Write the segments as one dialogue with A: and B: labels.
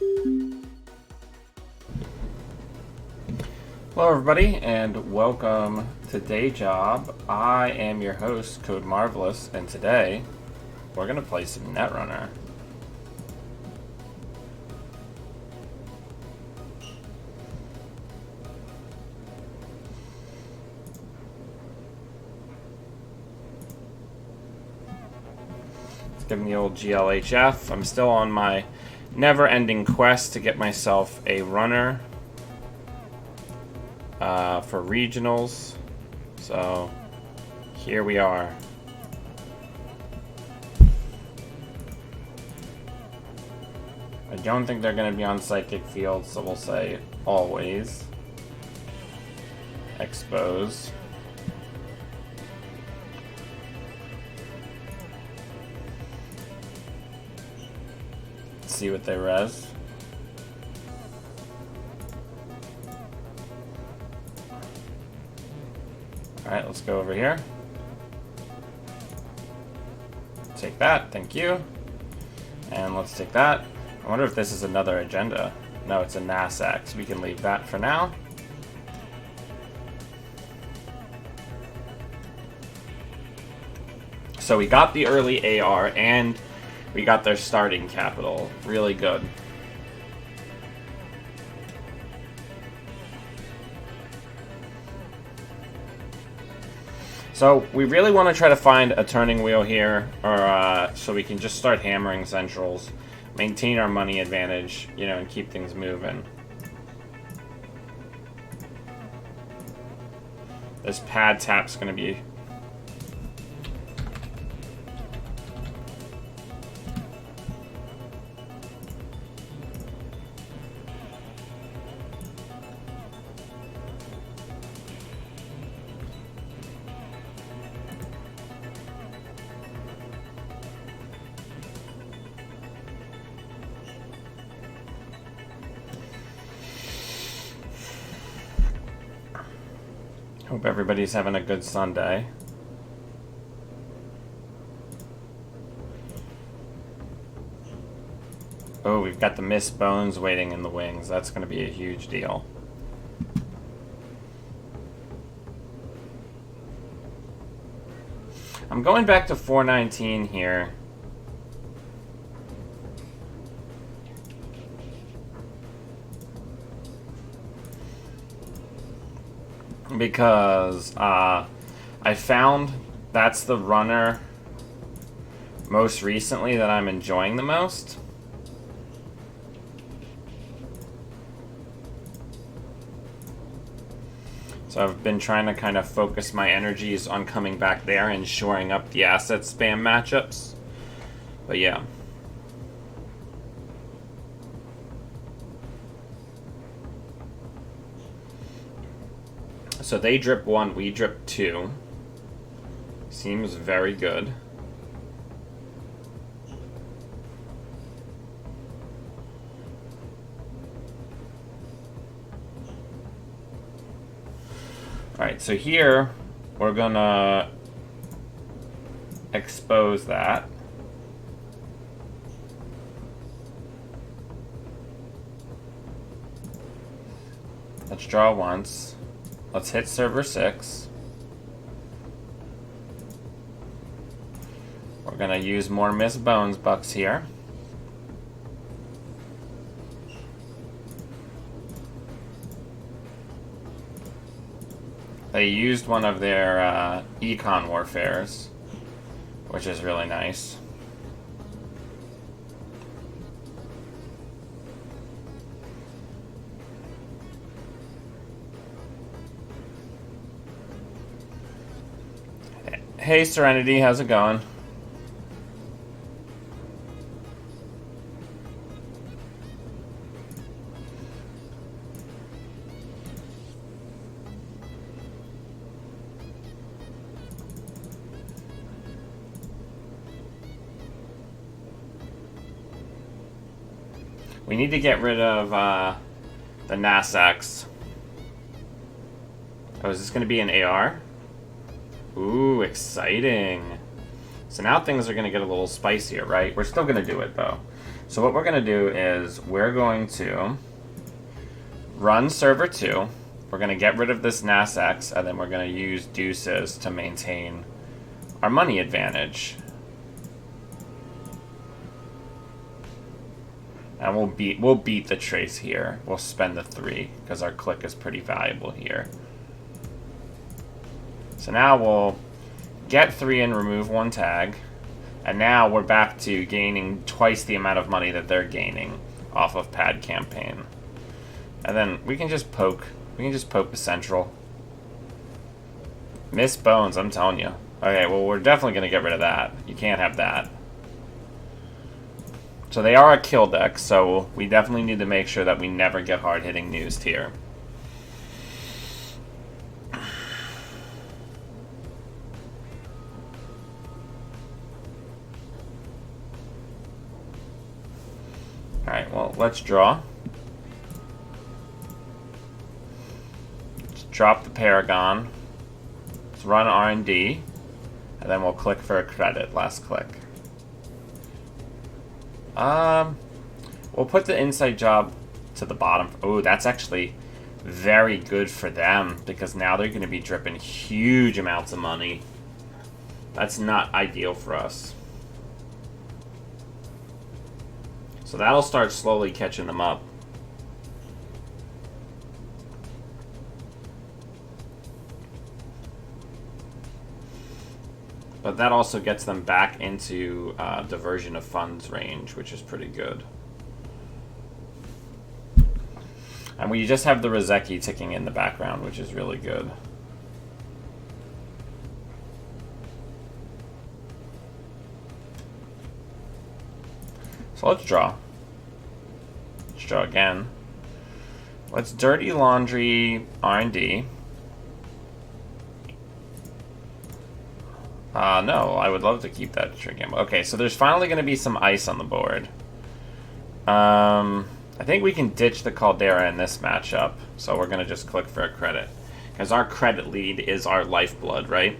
A: Hello everybody and welcome to Day Job. I am your host, Code Marvelous, and today we're going to play some Netrunner. Let's give him the old GLHF. I'm still on my never-ending quest to get myself a runner for regionals, so here we are. I don't think they're going to be on Psychic Field, so we'll say always. Expose. Let's see what they res. Alright, let's go over here. Take that, thank you. And let's take that. I wonder if this is another agenda. No, it's a NASAC, so we can leave that for now. So we got the early AR, and we got their starting capital. Really good. So we really want to try to find a turning wheel here, or so we can just start hammering centrals, maintain our money advantage, you know, and keep things moving. This pad tap's going to be... Hope everybody's having a good Sunday. Oh, we've got the Miss Bones waiting in the wings. That's going to be a huge deal. I'm going back to 419 here. Because I found that's the runner most recently that I'm enjoying the most. So I've been trying to kind of focus my energies on coming back there and shoring up the asset spam matchups. But yeah. So they drip 1, we drip 2. Seems very good. Alright, so here we're gonna expose that. Let's draw once. Let's hit server 6. We're gonna use more Miss Bones bucks here. They used one of their Econ Warfares, which is really nice. Hey Serenity, how's it going? We need to get rid of the NASACs. Oh, is this going to be an AR? Ooh, exciting. So now things are going to get a little spicier, right? We're still going to do it, though. So what we're going to do is we're going to run server 2. We're going to get rid of this NASX, and then we're going to use deuces to maintain our money advantage. And we'll beat the trace here. We'll spend the 3 because our click is pretty valuable here. So now we'll get 3 and remove 1 tag. And now we're back to gaining twice the amount of money that they're gaining off of pad campaign. And then we can just poke. We can just poke the central. Miss bones, I'm telling you. Okay, well, we're definitely going to get rid of that. You can't have that. So they are a kill deck, so we definitely need to make sure that we never get hard-hitting news here. Alright, well, let's draw. Let's drop the Paragon. Let's run R&D. And then we'll click for a credit. Last click. We'll put the inside job to the bottom. Oh, that's actually very good for them, because now they're going to be dripping huge amounts of money. That's not ideal for us. So that'll start slowly catching them up. But that also gets them back into diversion of funds range, which is pretty good. And we just have the Rozeki ticking in the background, which is really good. So let's draw. Let's draw again. Let's Dirty Laundry R&D. No, I would love to keep that trick game. Okay, so there's finally going to be some ice on the board. I think we can ditch the Caldera in this matchup, so we're going to just click for a credit. Because our credit lead is our lifeblood, right?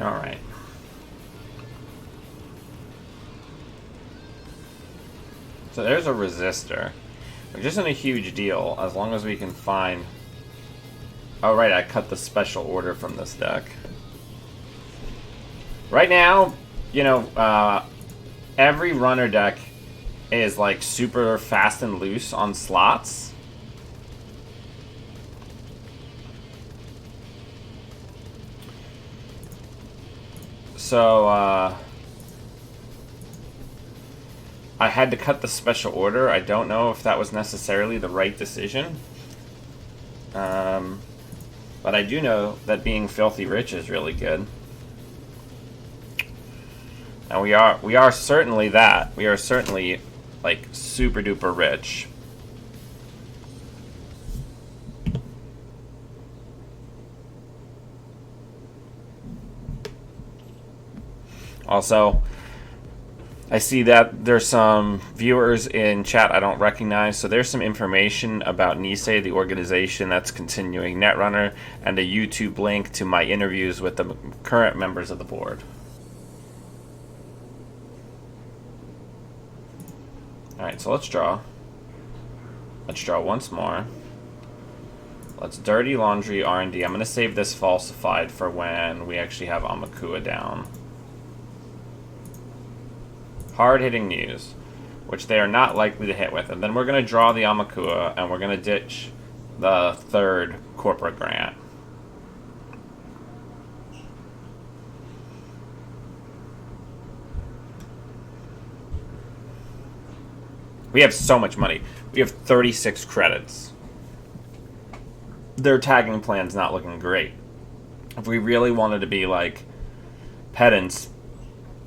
A: Alright. So there's a resistor, which isn't a huge deal as long as we can find... Oh, right, I cut the special order from this deck. Right now, you know, every runner deck is like super fast and loose on slots. So, I had to cut the special order. I don't know if that was necessarily the right decision. But I do know that being filthy rich is really good. And we are certainly that. We are certainly, like, super duper rich. Also, I see that there's some viewers in chat I don't recognize, so there's some information about Nisei, the organization that's continuing Netrunner, and a YouTube link to my interviews with the current members of the board. Alright, so let's draw. Let's draw once more. Let's Dirty Laundry R&D. I'm going to save this falsified for when we actually have Amakua down. Hard-hitting news, which they are not likely to hit with. And then we're going to draw the Amakua, and we're going to ditch the third corporate grant. We have so much money. We have 36 credits. Their tagging plan's not looking great. If we really wanted to be like pedants,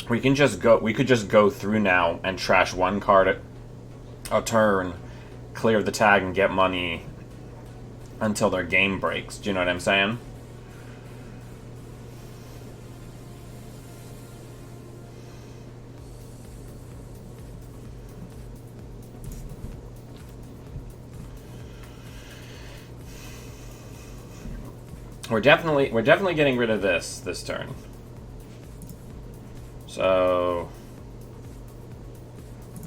A: we could just go through now and trash one card a turn, clear the tag, and get money until their game breaks. Do you know what I'm saying? We're definitely getting rid of this turn. So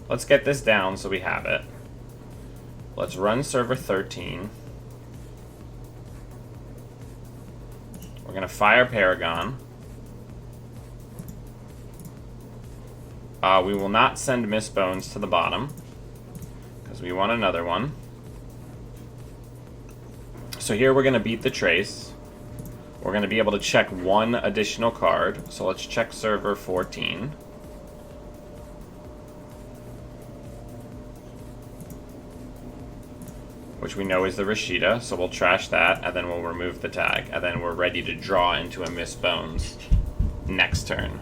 A: let's get this down so we have it. Let's run server 13. We're gonna fire Paragon. We will not send Miss Bones to the bottom because we want another one. So here we're gonna beat the Trace. We're going to be able to check one additional card. So let's check server 14. Which we know is the Rashida, so we'll trash that, and then we'll remove the tag. And then we're ready to draw into a Miss Bones next turn.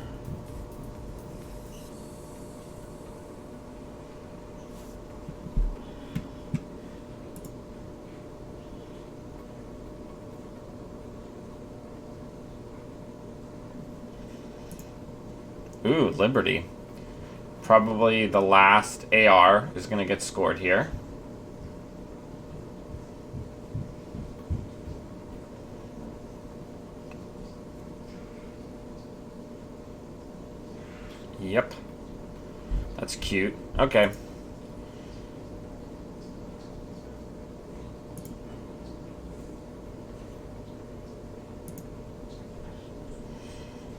A: Ooh, Liberty. Probably the last AR is going to get scored here. Yep. That's cute. Okay.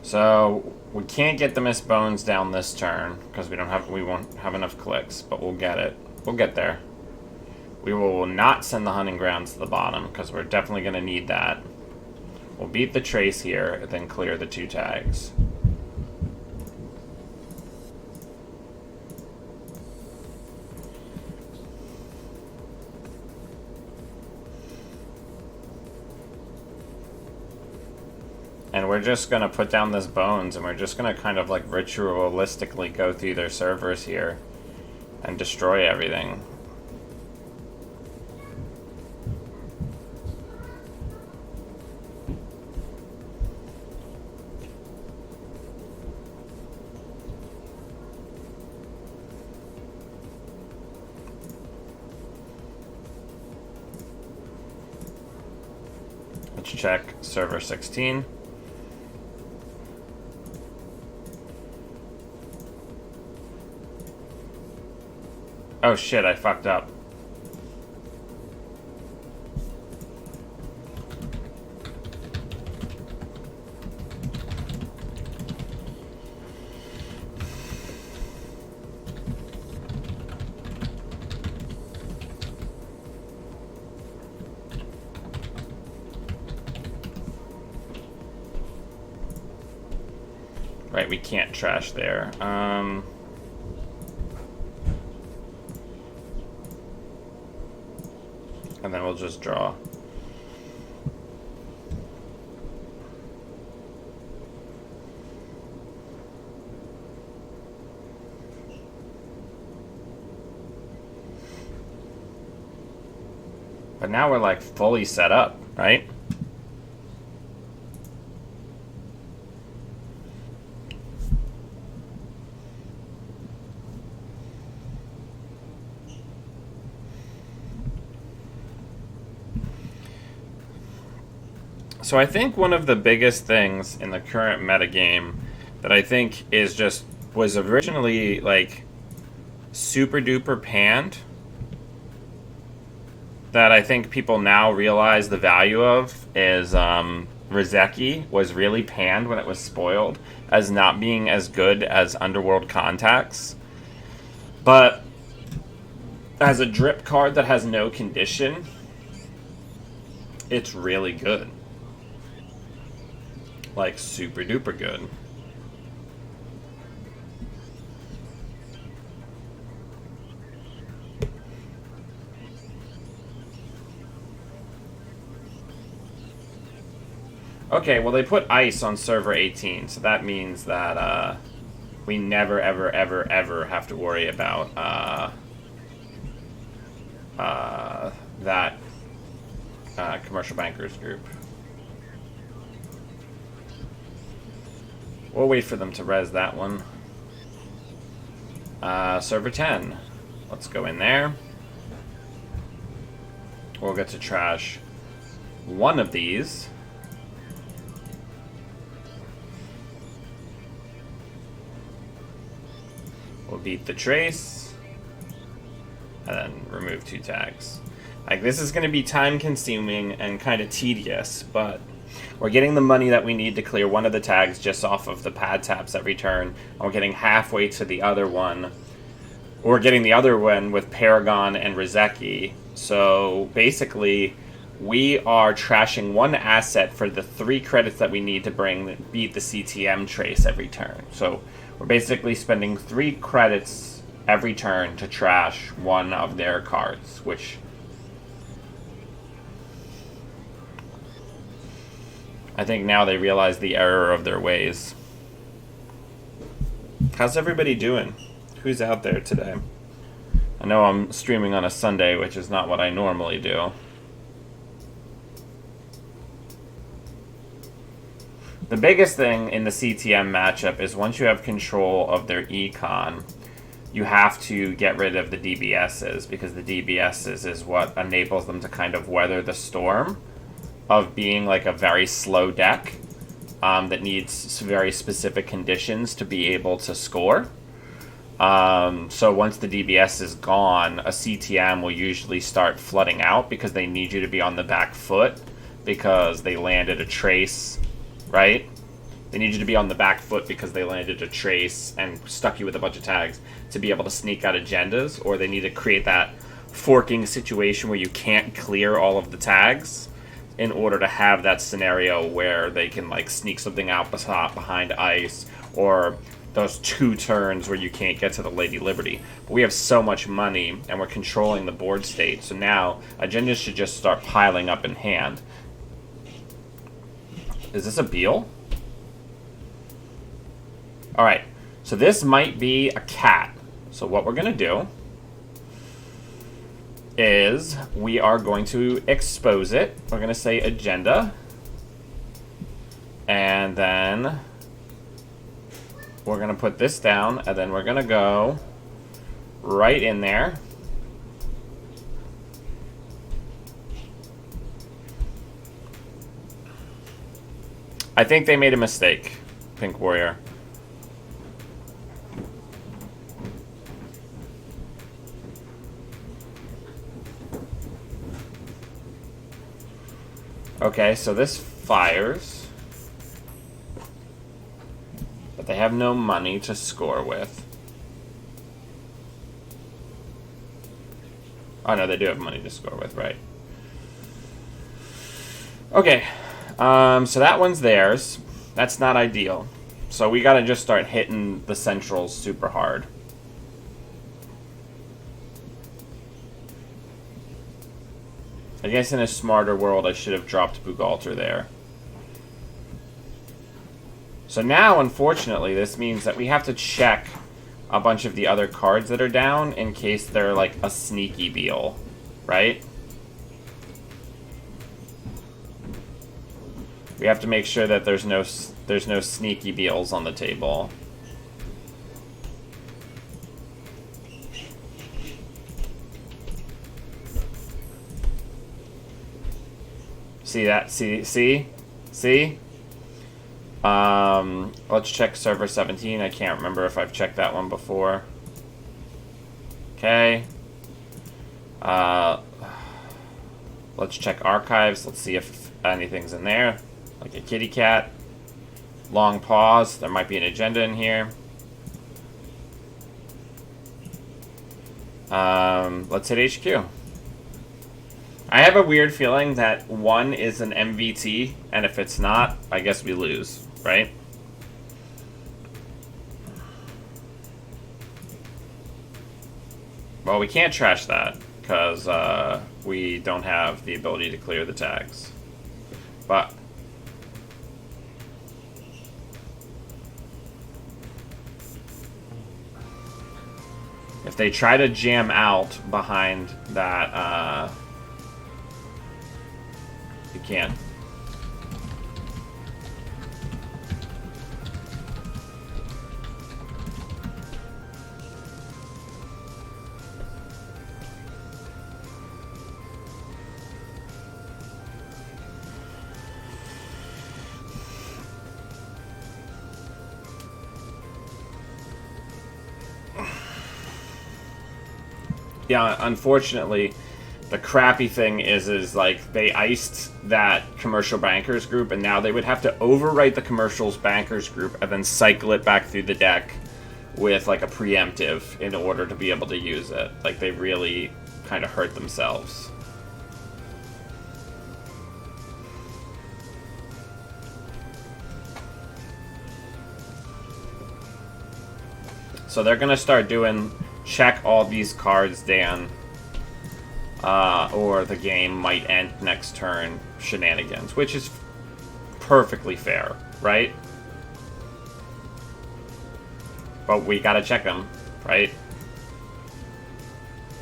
A: So we can't get the Miss Bones down this turn because we won't have enough clicks, but we'll get it. We'll get there. We will not send the Hunting Grounds to the bottom because we're definitely going to need that. We'll beat the Trace here, and then clear the 2 tags. And we're just going to put down this Bones, and we're just going to kind of like ritualistically go through their servers here and destroy everything. Let's check server 16. Oh shit, I fucked up. Right, we can't trash there. And then we'll just draw. But now we're like fully set up, right? So I think one of the biggest things in the current metagame that I think was originally like super duper panned, that I think people now realize the value of, is Rizeki was really panned when it was spoiled as not being as good as Underworld Contacts. But as a drip card that has no condition, it's really good. Like, super duper good. Okay, well they put ice on server 18, so that means that we never, ever, ever, ever have to worry about that commercial bankers group. We'll wait for them to res that one. Server 10. Let's go in there. We'll get to trash one of these. We'll beat the trace. And then remove 2 tags. Like, this is going to be time consuming and kind of tedious, but we're getting the money that we need to clear one of the tags just off of the pad taps every turn. And we're getting halfway to the other one. We're getting the other one with Paragon and Rizeki. So basically, we are trashing one asset for the 3 credits that we need to beat the CTM trace every turn. So we're basically spending 3 credits every turn to trash one of their cards, which I think now they realize the error of their ways. How's everybody doing? Who's out there today? I know I'm streaming on a Sunday, which is not what I normally do. The biggest thing in the CTM matchup is once you have control of their econ, you have to get rid of the DBSs, because the DBSs is what enables them to kind of weather the storm of being like a very slow deck that needs very specific conditions to be able to score. So once the DBS is gone, a CTM will usually start flooding out because they need you to be on the back foot because they landed a trace, right? They need you to be on the back foot because they landed a trace and stuck you with a bunch of tags to be able to sneak out agendas, or they need to create that forking situation where you can't clear all of the tags in order to have that scenario where they can like sneak something out behind ice, or those 2 turns where you can't get to the Lady Liberty. But we have so much money and we're controlling the board state, so now agendas should just start piling up in hand. Is this a Beal? Alright, so this might be a cat. So what we're going to do is we are going to expose it. We're going to say agenda. And then we're going to put this down, and then we're going to go right in there. I think they made a mistake, Pink Warrior. Okay, so this fires. But they have no money to score with. Oh no, they do have money to score with, right. Okay, so that one's theirs. That's not ideal. So we gotta just start hitting the centrals super hard. I guess in a smarter world I should have dropped Bugalter there. So now, unfortunately, this means that we have to check a bunch of the other cards that are down in case they're like a sneaky Beal, right? We have to make sure that there's no sneaky Beals on the table. See that? See? Let's check server 17. I can't remember if I've checked that one before. Okay. Let's check archives. Let's see if anything's in there. Like a kitty cat. Long pause. There might be an agenda in here. Let's hit HQ. I have a weird feeling that 1 is an MVT, and if it's not, I guess we lose, right? Well, we can't trash that, because we don't have the ability to clear the tags. But If they try to jam out behind that, you can't. Yeah, unfortunately, the crappy thing is like they iced that commercial bankers group, and now they would have to overwrite the commercials bankers group and then cycle it back through the deck with like a preemptive in order to be able to use it. Like they really kind of hurt themselves. So they're gonna start doing check all these cards, Dan, or the game might end next turn shenanigans, which is perfectly fair, right? But we gotta check them, right?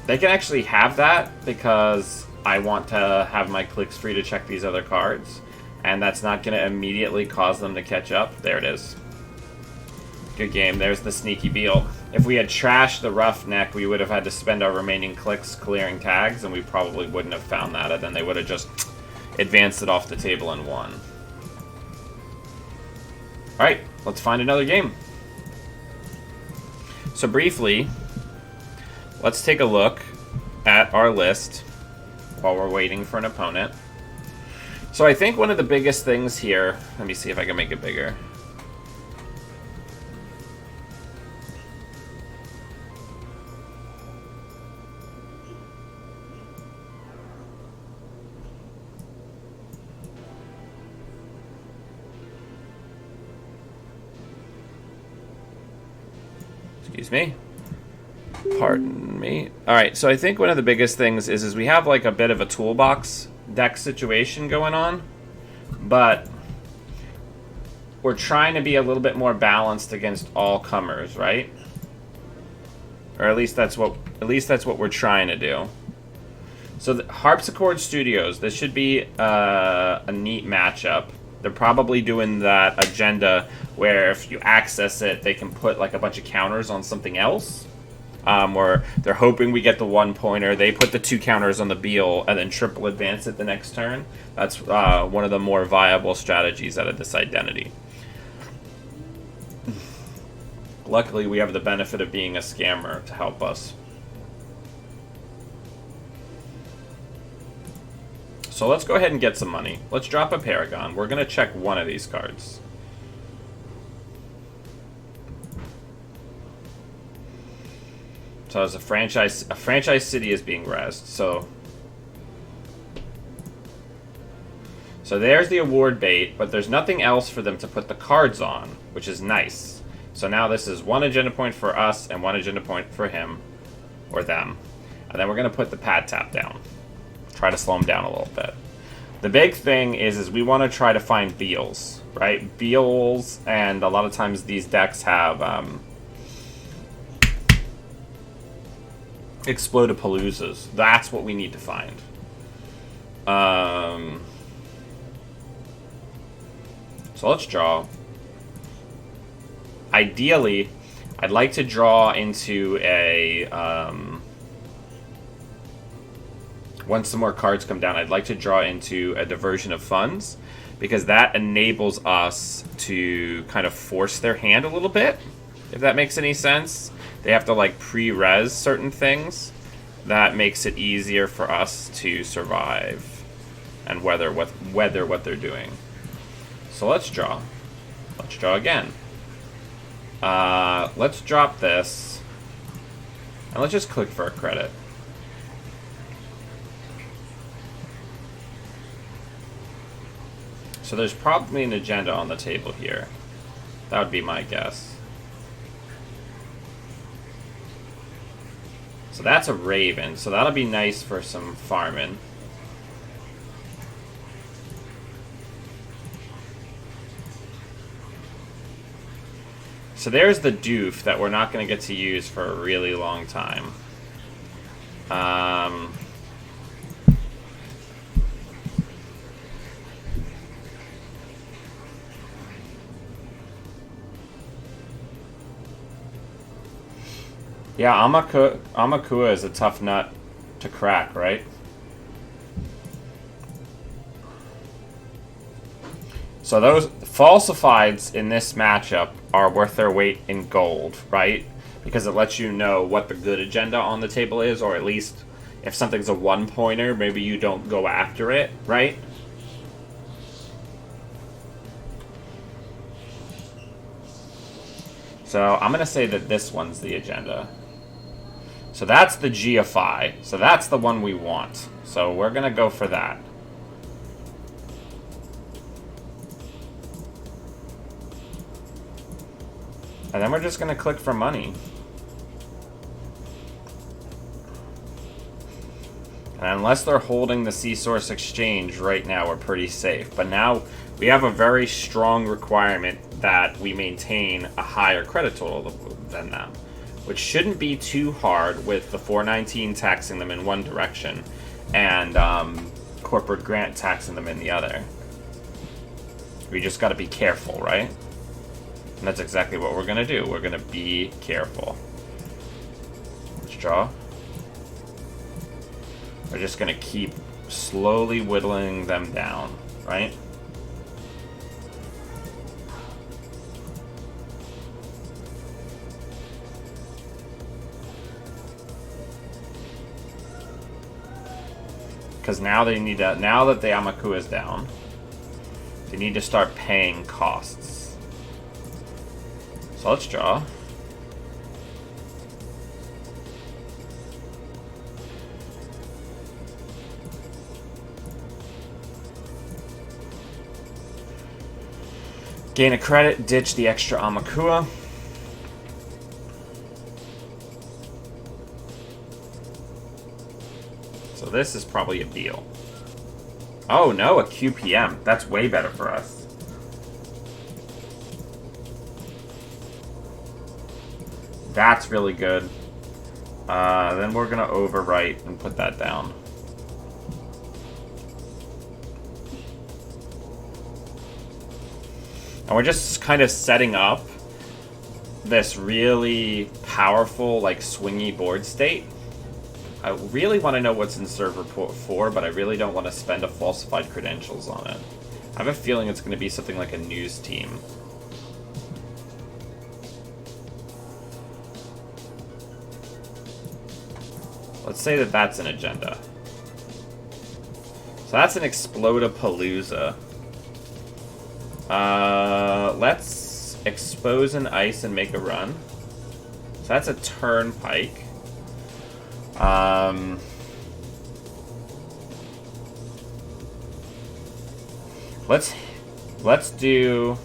A: They can actually have that because I want to have my clicks free to check these other cards, and that's not gonna immediately cause them to catch up. There it is. Good game. There's the sneaky Beal. If we had trashed the Roughneck, we would have had to spend our remaining clicks clearing tags, and we probably wouldn't have found that, and then they would have just advanced it off the table and won. Alright, let's find another game. So briefly, let's take a look at our list while we're waiting for an opponent. So I think one of the biggest things here, let me see if I can make it bigger. Excuse me. Pardon me. Alright, so I think one of the biggest things is we have like a bit of a toolbox deck situation going on, but we're trying to be a little bit more balanced against all comers, right? Or at least that's what we're trying to do. So the Harpsichord Studios, this should be a neat matchup. They're probably doing that agenda where if you access it, they can put like a bunch of counters on something else. Or they're hoping we get the 1-pointer. They put the 2 counters on the Beal and then triple advance it the next turn. That's one of the more viable strategies out of this identity. Luckily, we have the benefit of being a scammer to help us. So let's go ahead and get some money. Let's drop a Paragon. We're going to check one of these cards. So as a franchise city is being rezzed. So there's the award bait, but there's nothing else for them to put the cards on, which is nice. So now this is 1 agenda point for us and 1 agenda point for him or them. And then we're going to put the pad tap down. Try to slow them down a little bit. The big thing is we want to try to find Beals, right? Beals, and a lot of times these decks have Explodapaloozas. That's what we need to find. So let's draw. Ideally, I'd like to draw into a... once some more cards come down, I'd like to draw into a diversion of funds, because that enables us to kind of force their hand a little bit, if that makes any sense. They have to like pre-res certain things. That makes it easier for us to survive and weather what they're doing. So let's draw. Let's draw again. Let's drop this, and let's just click for a credit. So there's probably an agenda on the table here. That would be my guess. So that's a Raven, so that'll be nice for some farming. So there's the doof that we're not going to get to use for a really long time. Yeah, Amakua is a tough nut to crack, right? So those falsifieds in this matchup are worth their weight in gold, right? Because it lets you know what the good agenda on the table is, or at least if something's a one-pointer, maybe you don't go after it, right? So I'm going to say that this one's the agenda. So that's the GFI. So that's the one we want. So we're going to go for that. And then we're just going to click for money. And unless they're holding the C-Source exchange right now, we're pretty safe. But now we have a very strong requirement that we maintain a higher credit total than them, which shouldn't be too hard with the 419 taxing them in one direction and corporate grant taxing them in the other. We just got to be careful, right? And that's exactly what we're going to do. We're going to be careful. Let's draw. We're just going to keep slowly whittling them down, right? Because now they need to, now that the Amakua is down, they need to start paying costs. So let's draw. Gain a credit, ditch the extra Amakua. So this is probably a deal. Oh no, a QPM. That's way better for us. That's really good. Then we're going to overwrite and put that down. And we're just kind of setting up this really powerful, like, swingy board state. I really want to know what's in server port 4, but I really don't want to spend a falsified credentials on it. I have a feeling it's going to be something like a news team. Let's say that that's an agenda. So that's an Explodapalooza. Let's expose an ice and make a run. So that's a turnpike. Let's do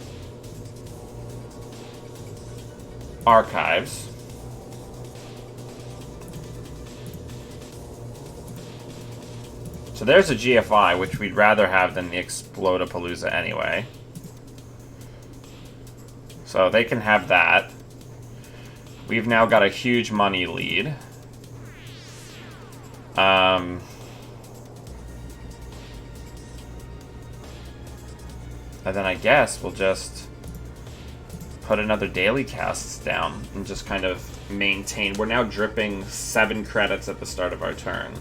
A: archives. So there's a GFI, which we'd rather have than the Explodapalooza anyway. So they can have that. We've now got a huge money lead. And then I guess we'll just put another daily casts down and just kind of maintain. We're now dripping 7 credits at the start of our turn.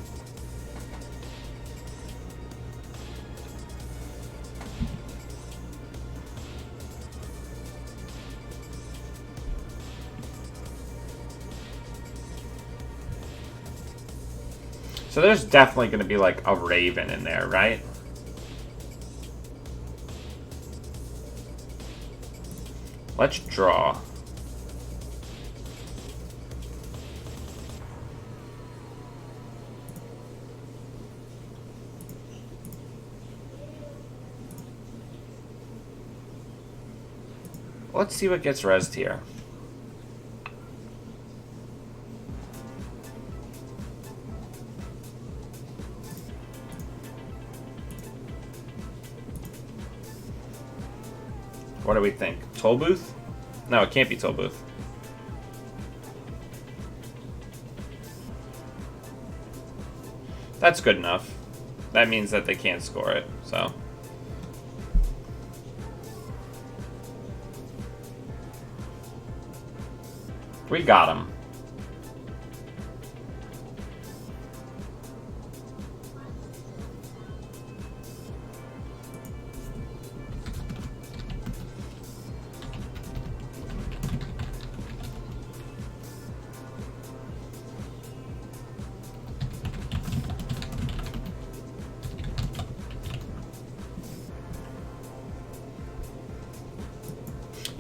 A: So there's definitely going to be like a Raven in there, right? Let's draw. Let's see what gets rezzed here. What do we think? Toll booth? No, it can't be Tollbooth. That's good enough. That means that they can't score it, so. We got him.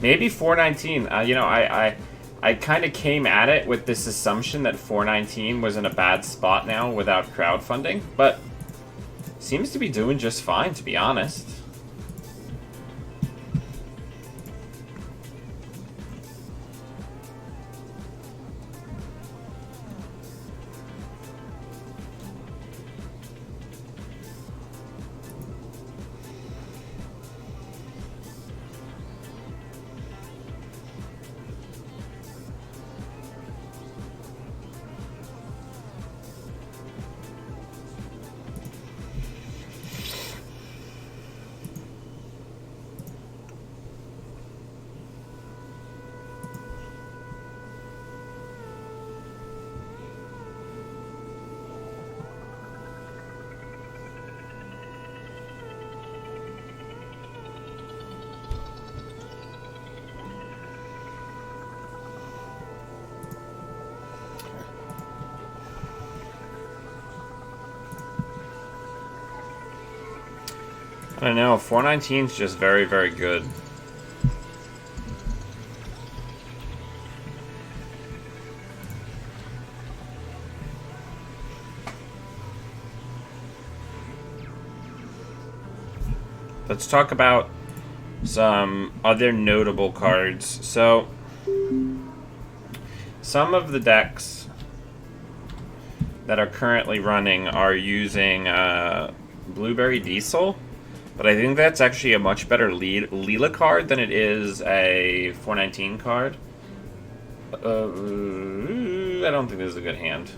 A: Maybe 419. You know, I kind of came at it with this assumption that 419 was in a bad spot now without crowdfunding, but seems to be doing just fine, to be honest. I don't know, 419 is just very, very good. Let's talk about some other notable cards. So, some of the decks that are currently running are using Blueberry Diesel. But I think that's actually a much better Leela card than it is a 419 card. I don't think this is a good hand.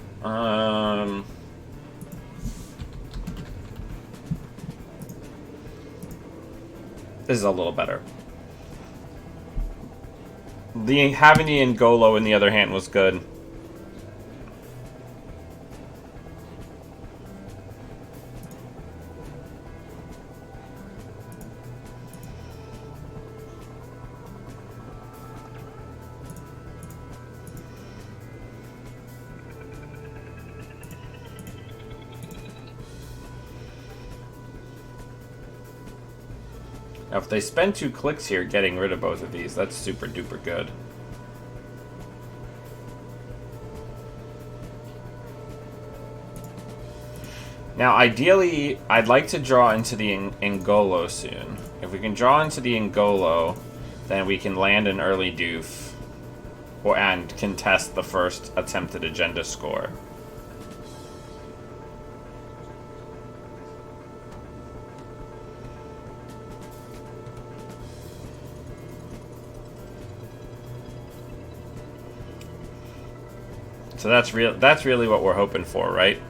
A: This is a little better. Having the N'Golo in the other hand was good. Now, if they spend 2 clicks here getting rid of both of these, that's super duper good. Now, ideally, I'd like to draw into the N'Golo soon. If we can draw into the N'Golo, then we can land an early doof and contest the first attempted agenda score. So that's really what we're hoping for, right?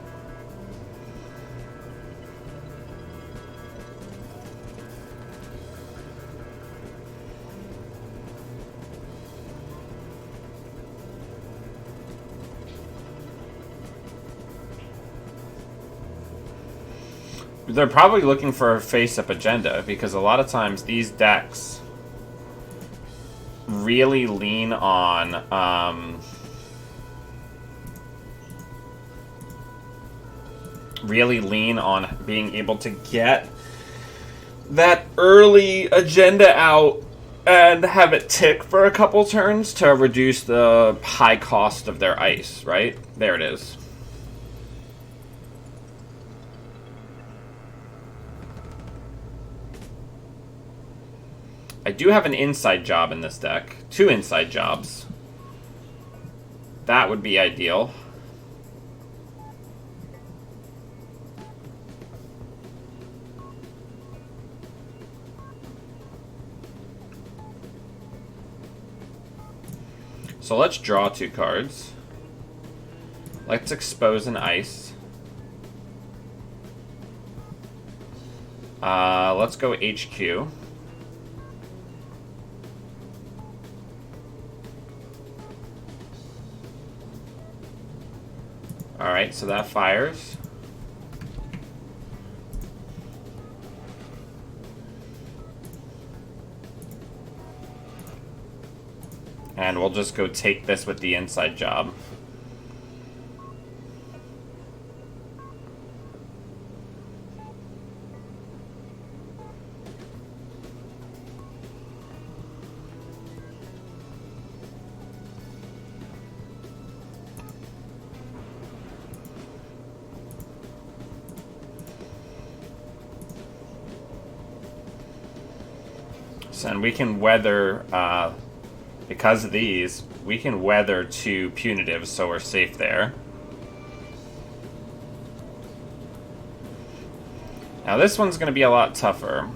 A: They're probably looking for a face-up agenda, because a lot of times these decks really lean on being able to get that early agenda out and have it tick for a couple turns to reduce the high cost of their ice, right? There it is. I do have an inside job in this deck. 2 inside jobs. That would be ideal. So let's draw 2 cards. Let's expose an ice. Let's go HQ. Alright, so that fires. And we'll just go take this with the inside job. And we can weather, because of these, we can weather 2 punitives, so we're safe there. Now this one's going to be a lot tougher.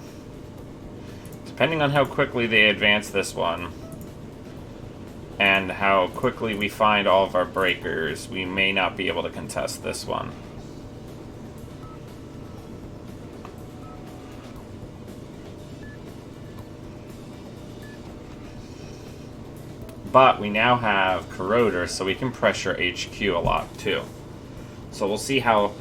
A: Depending on how quickly they advance this one, and how quickly we find all of our breakers, we may not be able to contest this one. But we now have Corroder, so we can pressure HQ a lot too. So we'll see how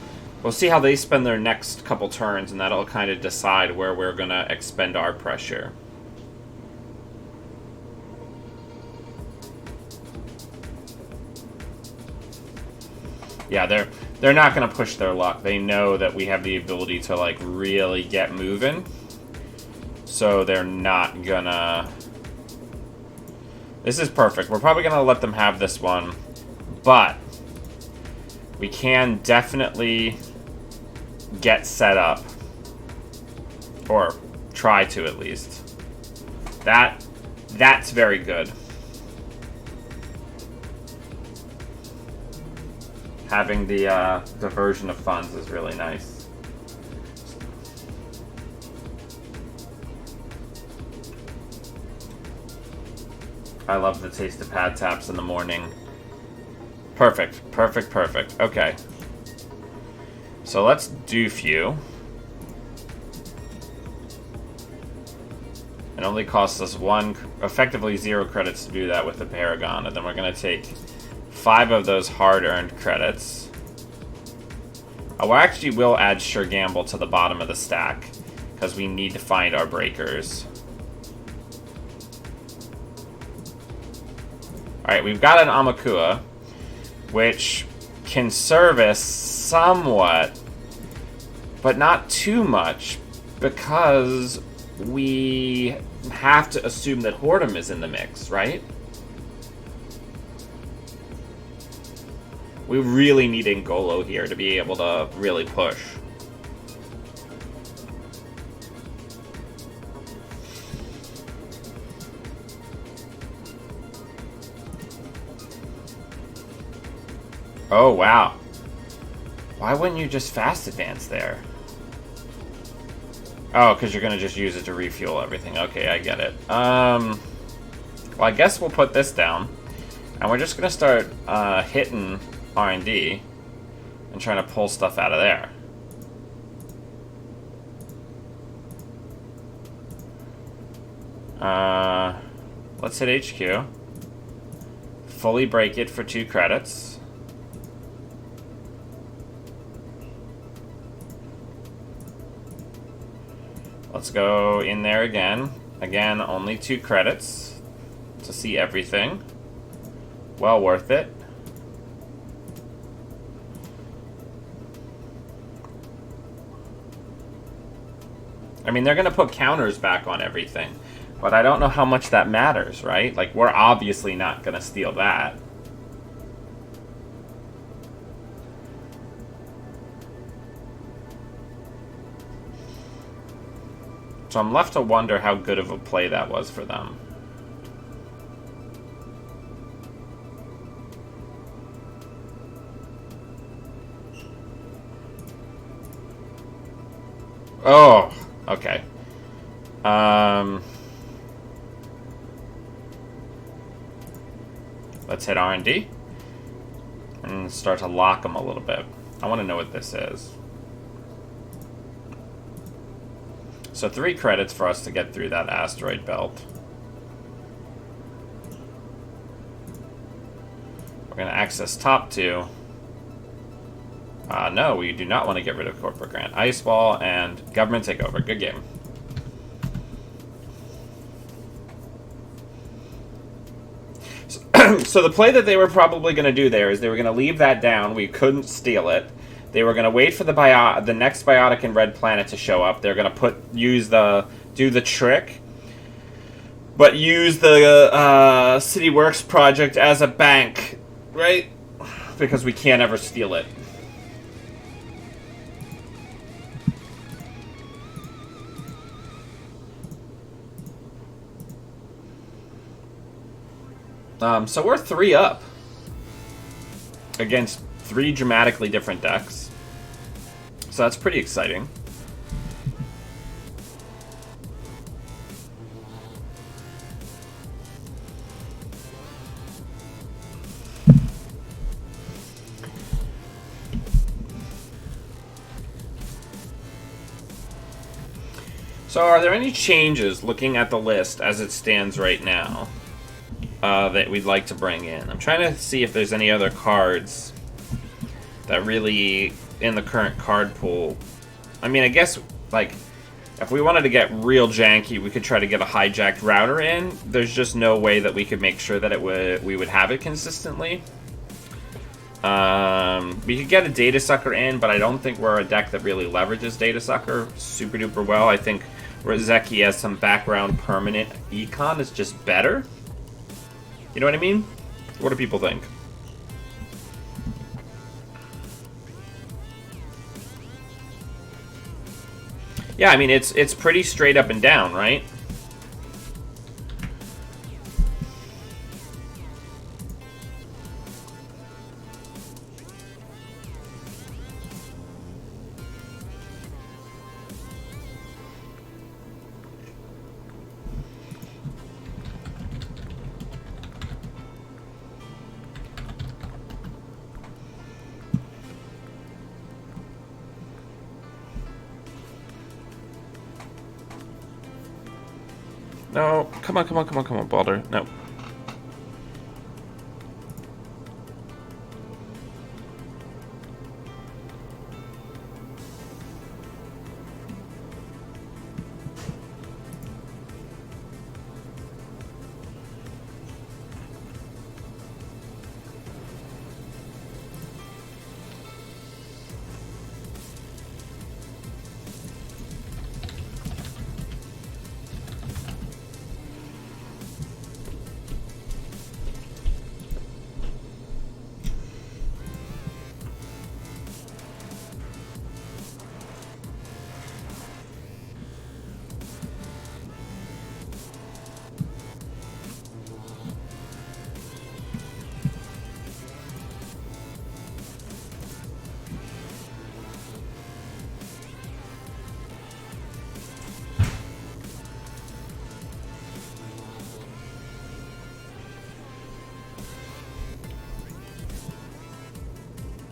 A: they spend their next couple turns, and that'll kind of decide where we're gonna expend our pressure. Yeah, they're not gonna push their luck. They know that we have the ability to like really get moving, so they're not gonna. This is perfect. We're probably going to let them have this one, but we can definitely get set up, or try to at least. That's very good. Having the diversion of funds is really nice. I love the taste of pad taps in the morning. Perfect, perfect, perfect. Okay. So let's do few. It only costs us 1, effectively 0 credits to do that with the Paragon, and then we're going to take 5 of those hard-earned credits. Oh, we actually will add Sure Gamble to the bottom of the stack, because we need to find our breakers. Alright, we've got an Amakua, which can service somewhat, but not too much, because we have to assume that Hordem is in the mix, right? We really need Ngolo here to be able to really push. Oh, wow. Why wouldn't you just fast advance there? Oh, because you're going to just use it to refuel everything. Okay, I get it. Well, I guess we'll put this down. And we're just going to start hitting R&D and trying to pull stuff out of there. Let's hit HQ. Fully break it for 2 credits. Let's go in there again. Again, only 2 credits to see everything. Well worth it. I mean, they're going to put counters back on everything, but I don't know how much that matters, right? Like, we're obviously not going to steal that. So I'm left to wonder how good of a play that was for them. Oh, okay. Let's hit R&D and start to lock them a little bit. I want to know what this is. So 3 credits for us to get through that asteroid belt. We're going to access top 2. No, we do not want to get rid of corporate grant. Ice Ball and government takeover. Good game. So the play that they were probably going to do there is they were going to leave that down. We couldn't steal it. They were going to wait for the next biotic in Red Planet to show up. They're going to do the trick, but use the City Works project as a bank, right? Because we can't ever steal it. So we're 3 up against 3 dramatically different decks. So that's pretty exciting. So are there any changes looking at the list as it stands right now? That we'd like to bring in. I'm trying to see if there's any other cards that really, in the current card pool. I mean, I guess, like, if we wanted to get real janky, we could try to get a hijacked router in. There's just no way that we could make sure that we would have it consistently. We could get a Data Sucker in, but I don't think we're a deck that really leverages Data Sucker super duper well. I think Rozeki as some background permanent econ is just better. You know what I mean? What do people think? Yeah, I mean, it's pretty straight up and down, right? No, come on, Balder. No.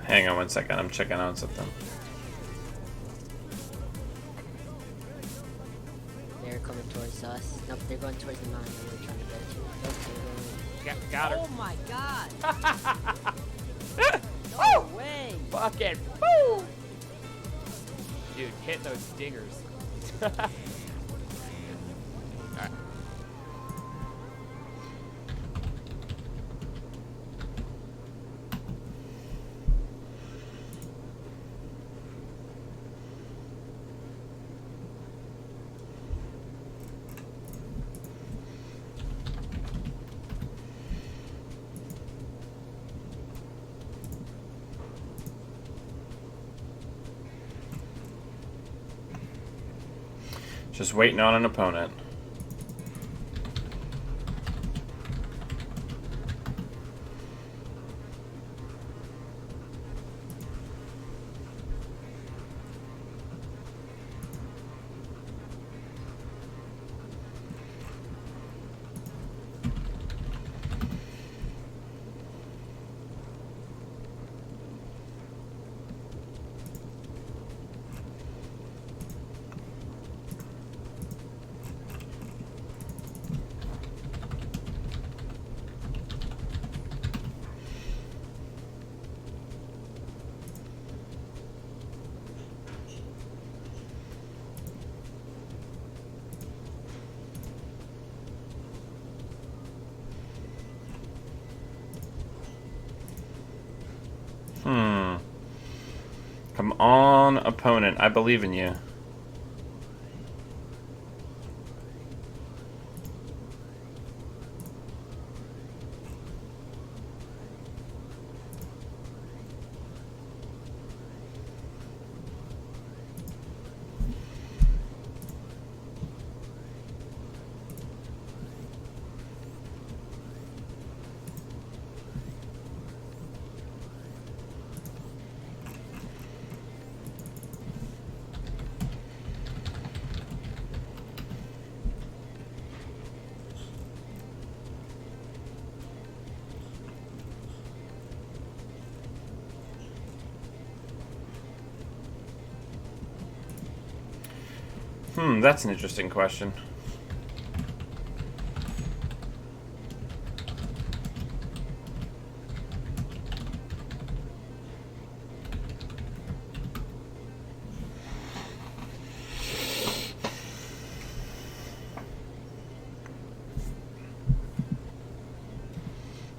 A: Hang on one second, I'm checking out something.
B: They're coming towards us. Nope, they're going towards the mountain. We're trying to get it to. Nope, they're going.
C: Got her.
B: Oh my god!
C: Oh!
B: No way!
C: Fucking woo! Dude, hit those dingers. Alright.
A: Just waiting on an opponent. Come on, opponent. I believe in you. That's an interesting question.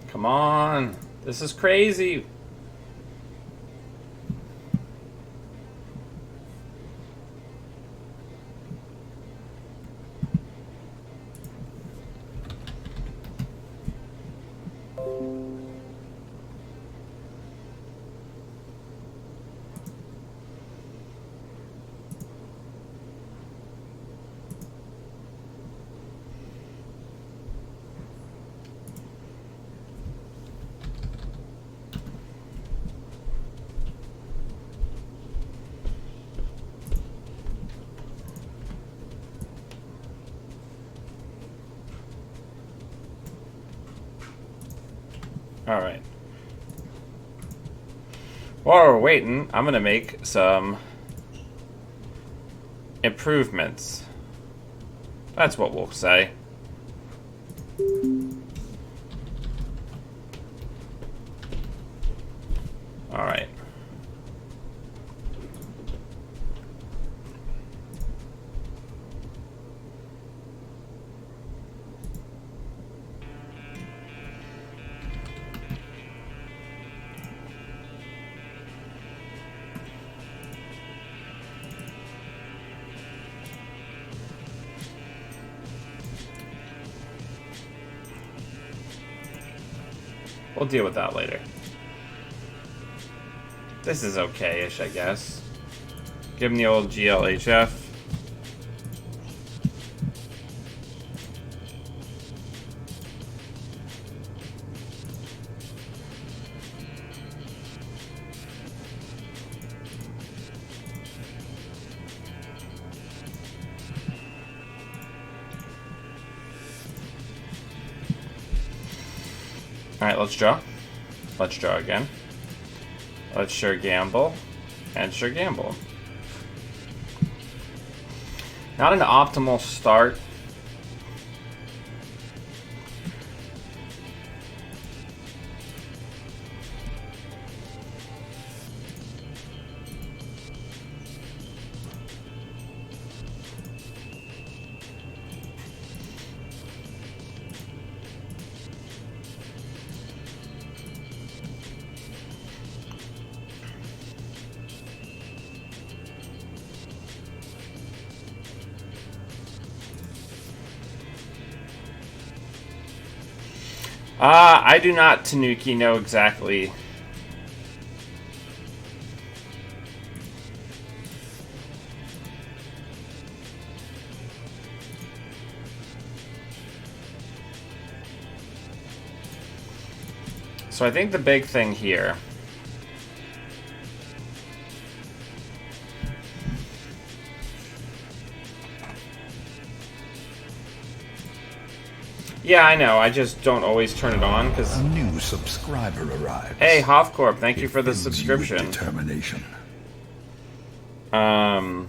A: Come on. This is crazy. Alright. While we're waiting, I'm gonna make some improvements. That's what we'll say. Alright. We'll deal with that later. This is okay-ish, I guess. Give him the old GLHF. Alright, let's draw. Let's draw again. Let's sure gamble. And sure gamble. Not an optimal start. I do not, Tanuki, know exactly. So I think the big thing here Yeah, I know. I just don't always turn it on because
D: A new subscriber arrives.
A: Hey, Hofcorp, thank you for the
D: Fills you with
A: subscription.
D: Determination.
A: Yeah,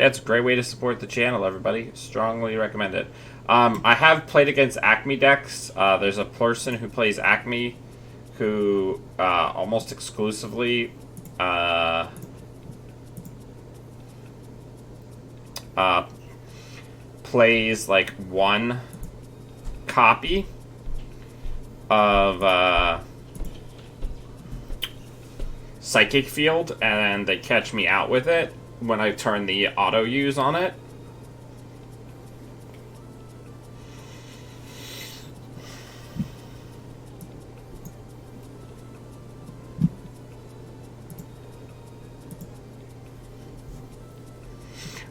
A: it's a great way to support the channel, everybody. Strongly recommend it. I have played against Acme decks. There's a person who plays Acme who almost exclusively plays like one copy of Psychic Field, and they catch me out with it when I turn the auto use on it.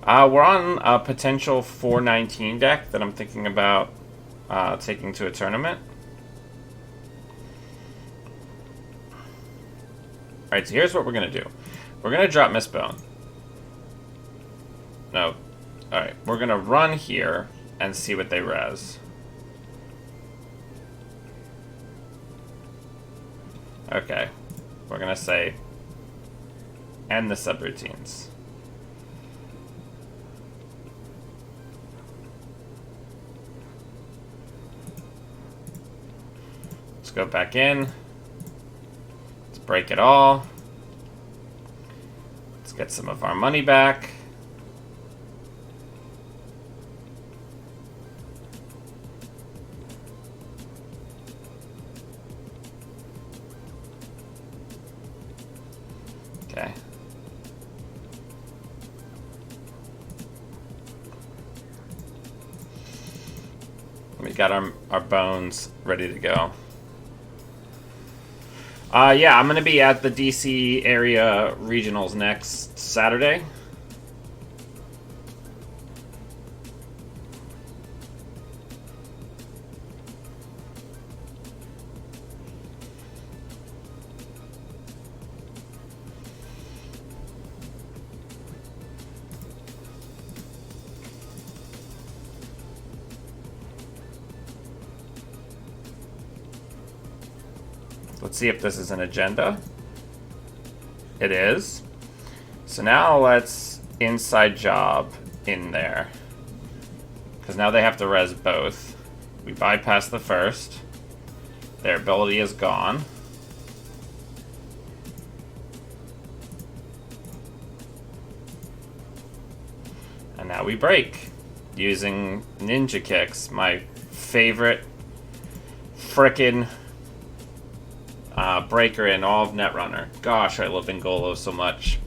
A: We're on a potential 419 deck that I'm thinking about taking to a tournament. Alright, so here's what we're going to do. We're going to drop Mistbone. No. Alright, we're going to run here and see what they res. Okay. We're going to say end the subroutines. Let's go back in. Let's break it all. Let's get some of our money back. Okay. We got our bones ready to go. Yeah, I'm going to be at the DC area regionals next Saturday. Let's see if this is an agenda. It is. So now let's inside job in there. Because now they have to res both. We bypass the first. Their ability is gone. And now we break. Using ninja kicks, my favorite frickin' breaker in all of Netrunner. Gosh, I love Ngolo so much.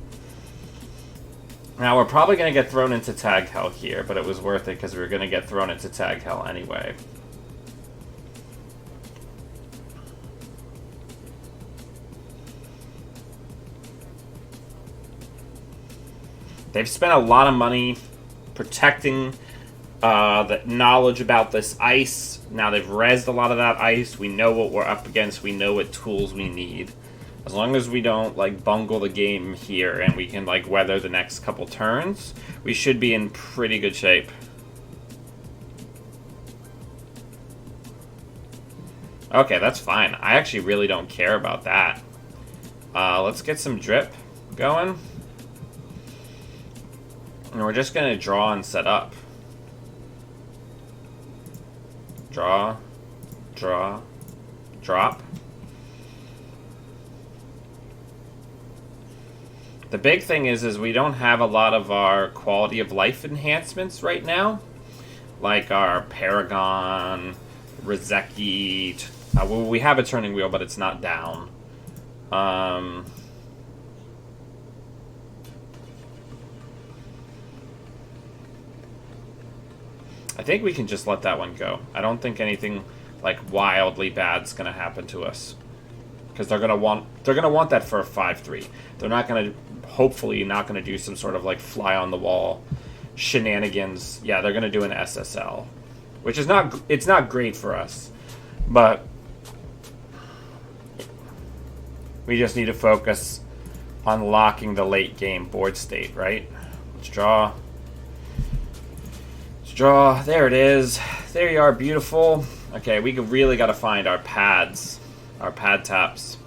A: Now, we're probably going to get thrown into Tag Hell here, but it was worth it because we were going to get thrown into Tag Hell anyway. They've spent a lot of money protecting the knowledge about this ice. Now they've rezzed a lot of that ice. We know what we're up against. We know what tools we need. As long as we don't, like, bungle the game here and we can, like, weather the next couple turns, we should be in pretty good shape. Okay, that's fine. I actually really don't care about that. Let's get some drip going. And we're just going to draw and set up. Draw, draw, drop. The big thing is we don't have a lot of our quality of life enhancements right now. Like our Paragon, Rizeki. Well, we have a turning wheel, but it's not down. I think we can just let that one go. I don't think anything like wildly bad's gonna happen to us, because they're gonna want that for a 5-3. They're not gonna, hopefully, not gonna do some sort of like fly on the wall shenanigans. Yeah, they're gonna do an SSL, which is it's not great for us, but we just need to focus on locking the late game board state, right? Let's draw. Draw. There it is. There you are. Beautiful. Okay, we really got to find our pads. Our pad taps.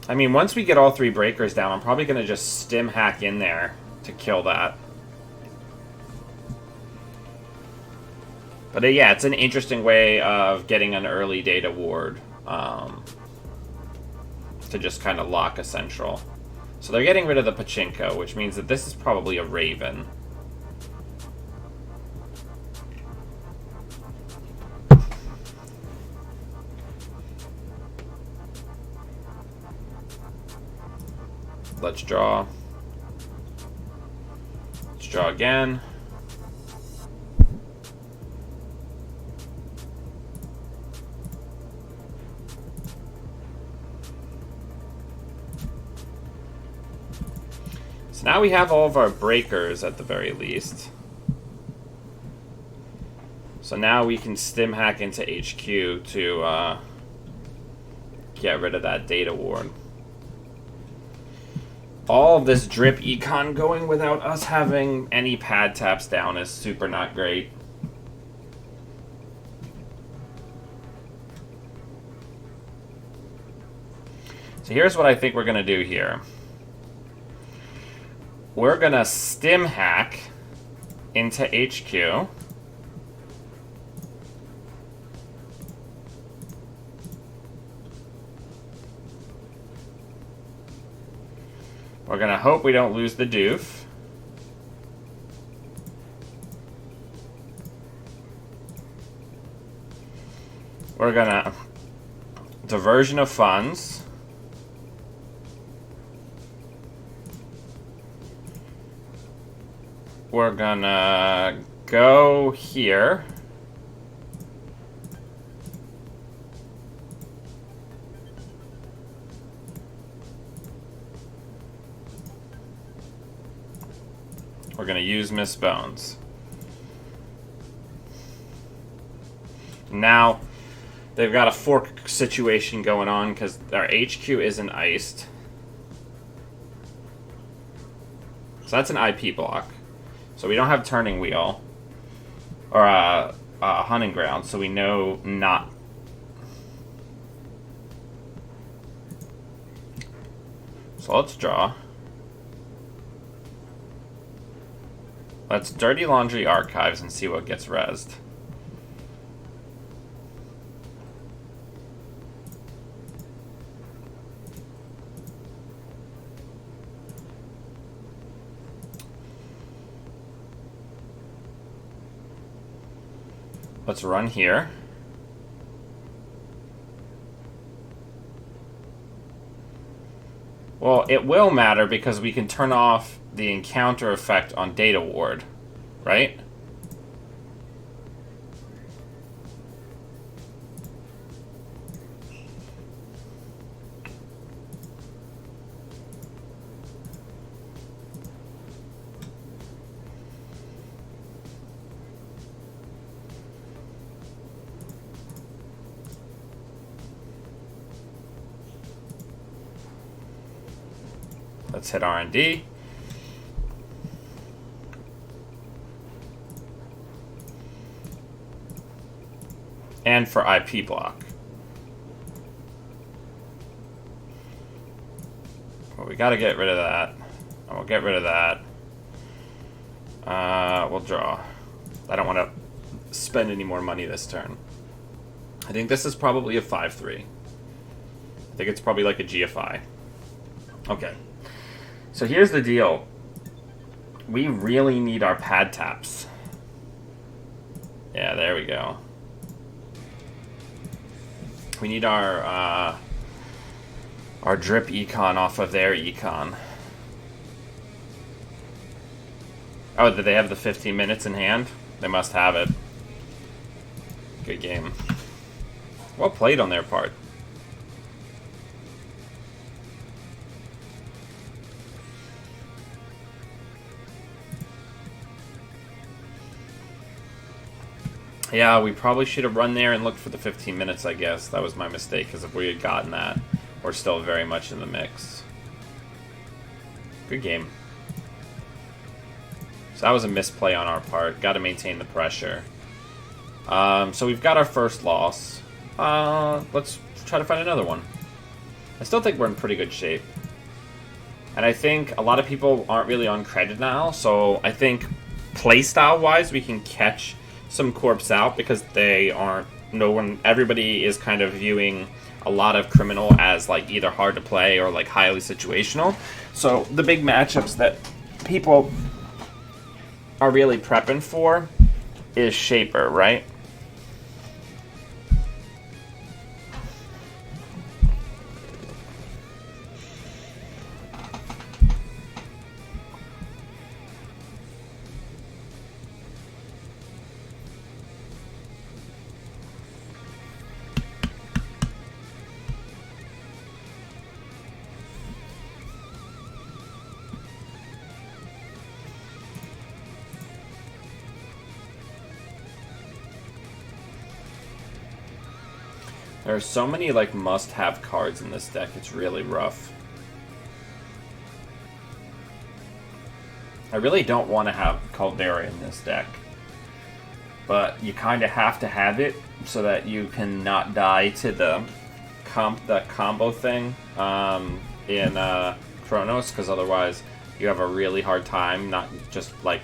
A: I mean, once we get all 3 breakers down, I'm probably going to just stim hack in there to kill that. But yeah, it's an interesting way of getting an early data ward to just kind of lock a central. So they're getting rid of the Pachinko, which means that this is probably a Raven. Let's draw. Let's draw again. So now we have all of our breakers at the very least. So now we can stim hack into HQ to get rid of that data ward. All of this drip econ going without us having any pad taps down is super not great. So here's what I think we're going to do here. We're going to stim hack into HQ. We're going to hope we don't lose the doof. We're going to diversion of funds. We're going to go here. We're going to use Miss Bones. Now, they've got a fork situation going on because our HQ isn't iced. So that's an IP block. So we don't have Turning Wheel. Or Hunting Ground, so we know not. So let's draw. Let's Dirty Laundry Archives and see what gets rezzed. Let's run here. Well, it will matter because we can turn off the encounter effect on Data Ward, right? Let's hit R&D. And for IP block. Well, we got to get rid of that. We'll get rid of that. We'll draw. I don't want to spend any more money this turn. I think this is probably a 5-3. I think it's probably like a GFI. Okay. So here's the deal. We really need our pad taps. Yeah, there we go. We need our drip econ off of their econ. Oh, did they have the 15 minutes in hand? They must have it. Good game. Well played on their part. Yeah, we probably should have run there and looked for the 15 minutes, I guess. That was my mistake, because if we had gotten that, we're still very much in the mix. Good game. So that was a misplay on our part. Got to maintain the pressure. So we've got our first loss. Let's try to find another one. I still think we're in pretty good shape. And I think a lot of people aren't really on credit now, so I think playstyle-wise we can catch some corps out because they aren't, everybody is kind of viewing a lot of Criminal as like either hard to play or like highly situational. So the big matchups that people are really prepping for is Shaper, right? There are so many, like, must-have cards in this deck. It's really rough. I really don't want to have Caldera in this deck. But you kind of have to have it so that you can not die to the combo thing in Chronos, because otherwise you have a really hard time not just, like,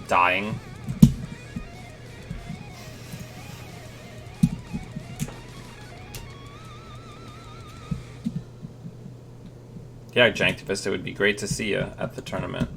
A: dying. Yeah, Janktivist, it would be great to see you at the tournament.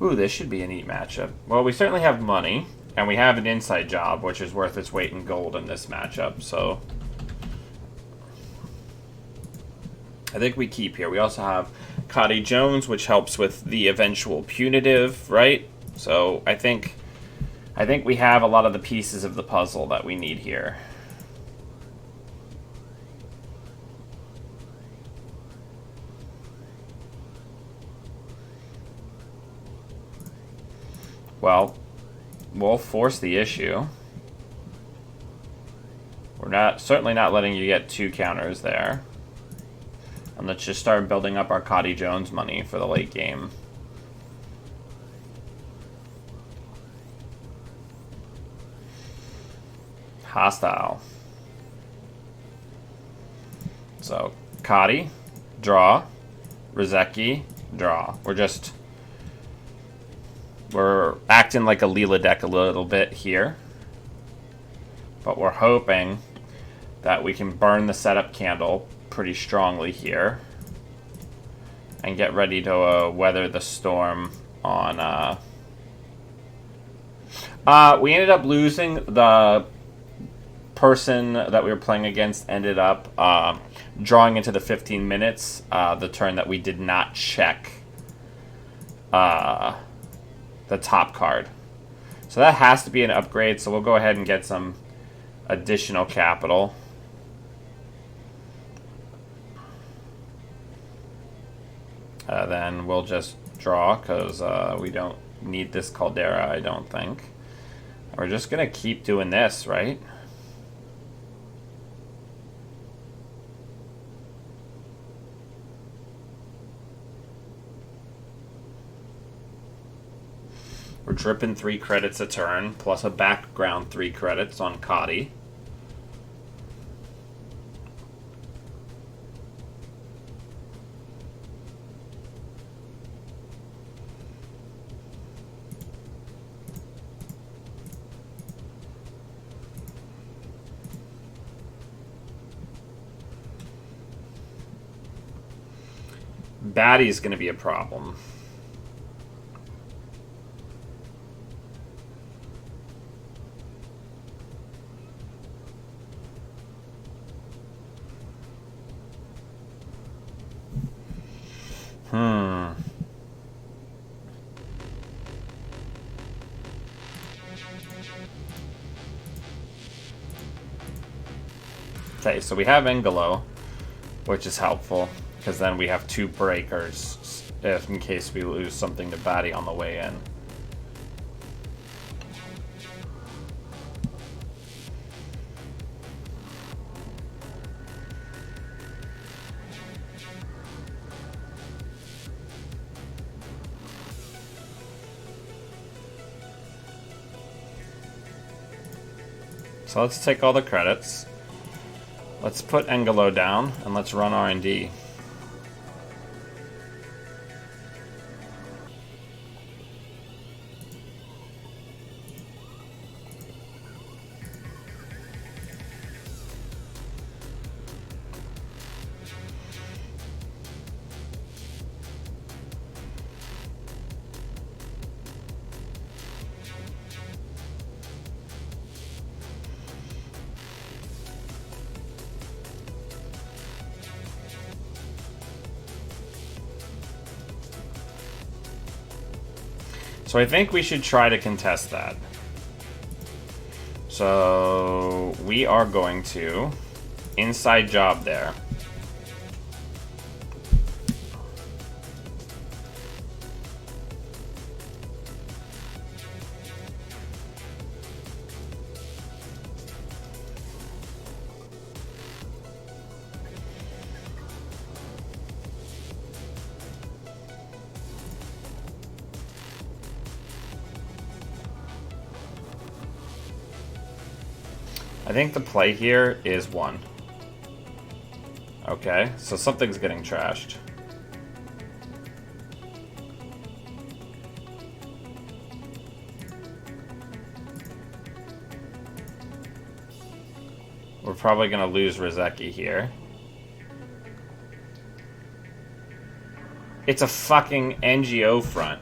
A: Ooh, this should be a neat matchup. Well, we certainly have money, and we have an inside job, which is worth its weight in gold in this matchup, so... I think we keep here. We also have Cotty Jones, which helps with the eventual punitive, right? So I think we have a lot of the pieces of the puzzle that we need here. Well, we'll force the issue. We're certainly not letting you get 2 counters there. And let's just start building up our Cotty Jones money for the late game. Hostile. So, Cotty, draw. Rizeki, draw. We're acting like a Leela deck a little bit here. But we're hoping that we can burn the setup candle pretty strongly here. And get ready to weather the storm on... we ended up losing. The person that we were playing against ended up drawing into the 15 minutes the turn that we did not check the top card. So that has to be an upgrade, so we'll go ahead and get some additional capital. Then we'll just draw, because we don't need this Caldera, I don't think. We're just going to keep doing this, right? We're dripping 3 credits a turn, plus a background 3 credits on Cotty. Battie's going to be a problem. Okay, so we have Engelo, which is helpful, because then we have 2 breakers if in case we lose something to Battie on the way in. So let's take all the credits. Let's put Engelo down, and let's run R&D. So I think we should try to contest that. So we are going to inside job there. I think the play here is 1. Okay, so something's getting trashed. We're probably going to lose Rozeki here. It's a fucking NGO front.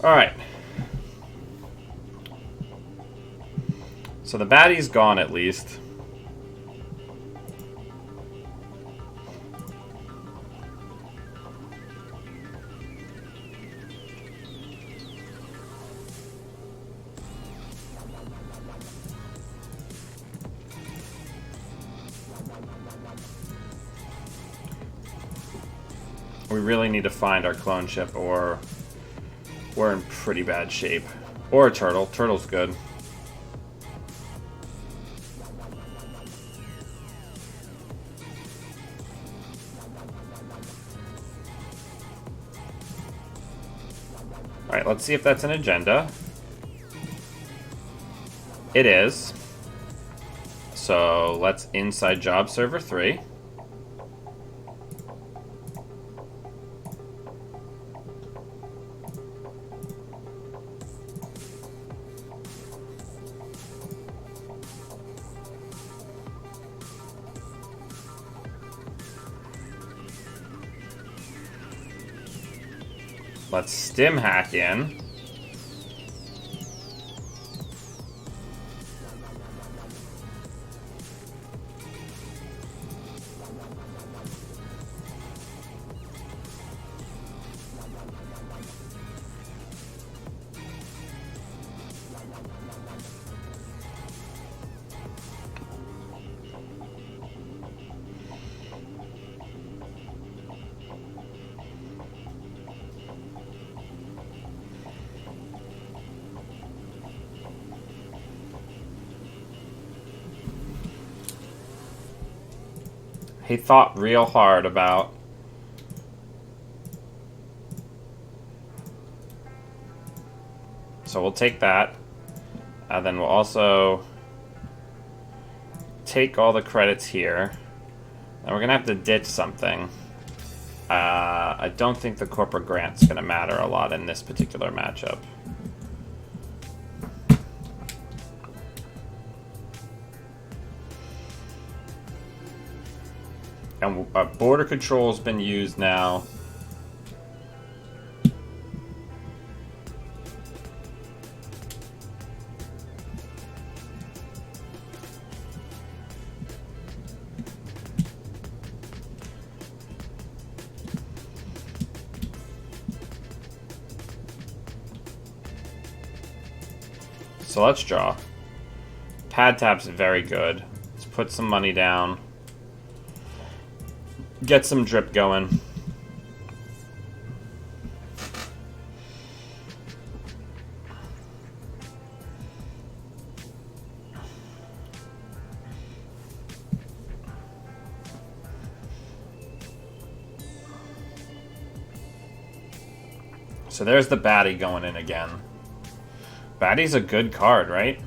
A: Alright. So the baddie's gone at least. We really need to find our clone ship or we're in pretty bad shape. Or a turtle. Turtle's good. Alright, let's see if that's an agenda. It is. So let's inside job server 3. Let's stim hack in. He thought real hard about so we'll take that. Then we'll also take all the credits here. And we're gonna have to ditch something. I don't think the corporate grant's gonna matter a lot in this particular matchup. And border control's been used now. So let's draw. Pad tap's very good. Let's put some money down. Get some drip going. So there's the baddie going in again. Baddie's a good card, right?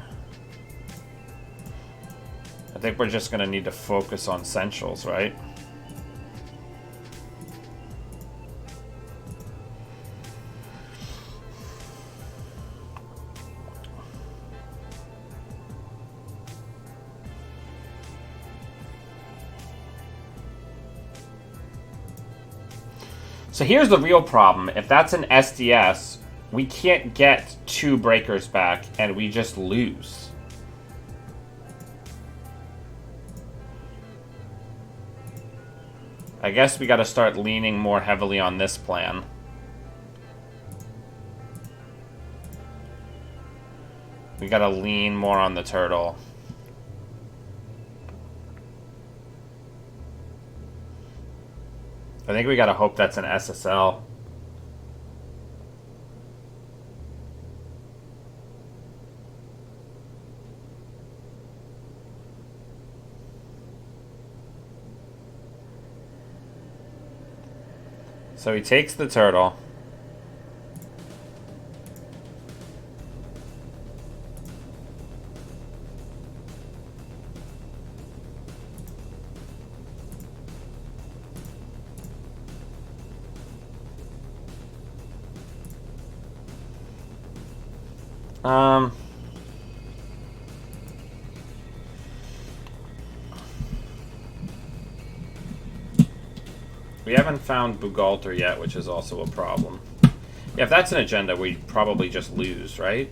A: I think we're just gonna need to focus on essentials, right? So here's the real problem. If that's an SDS, we can't get 2 breakers back, and we just lose. I guess we gotta start leaning more heavily on this plan. We gotta lean more on the turtle. I think we gotta hope that's an SSL. So he takes the turtle. We haven't found Bugalter yet, which is also a problem. Yeah, if that's an agenda, we'd probably just lose, right?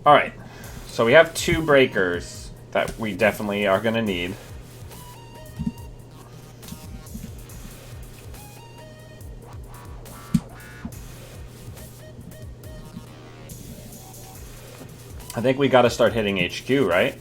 A: Alright. So we have 2 breakers that we definitely are going to need. I think we got to start hitting HQ, right?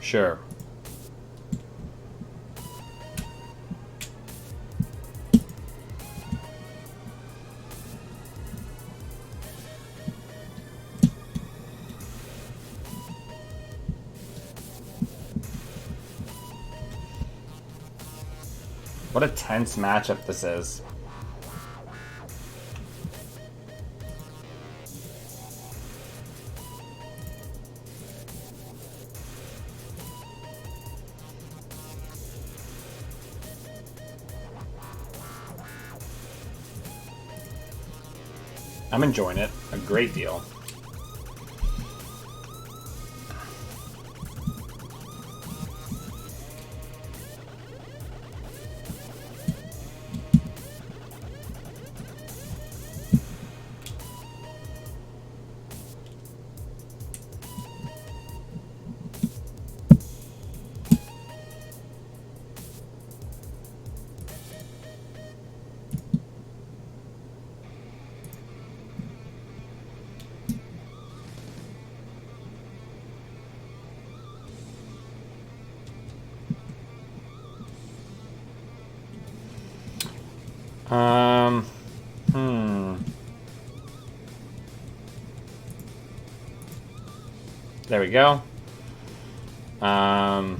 A: Sure. What a tense matchup this is. I'm enjoying it a great deal. There we go. I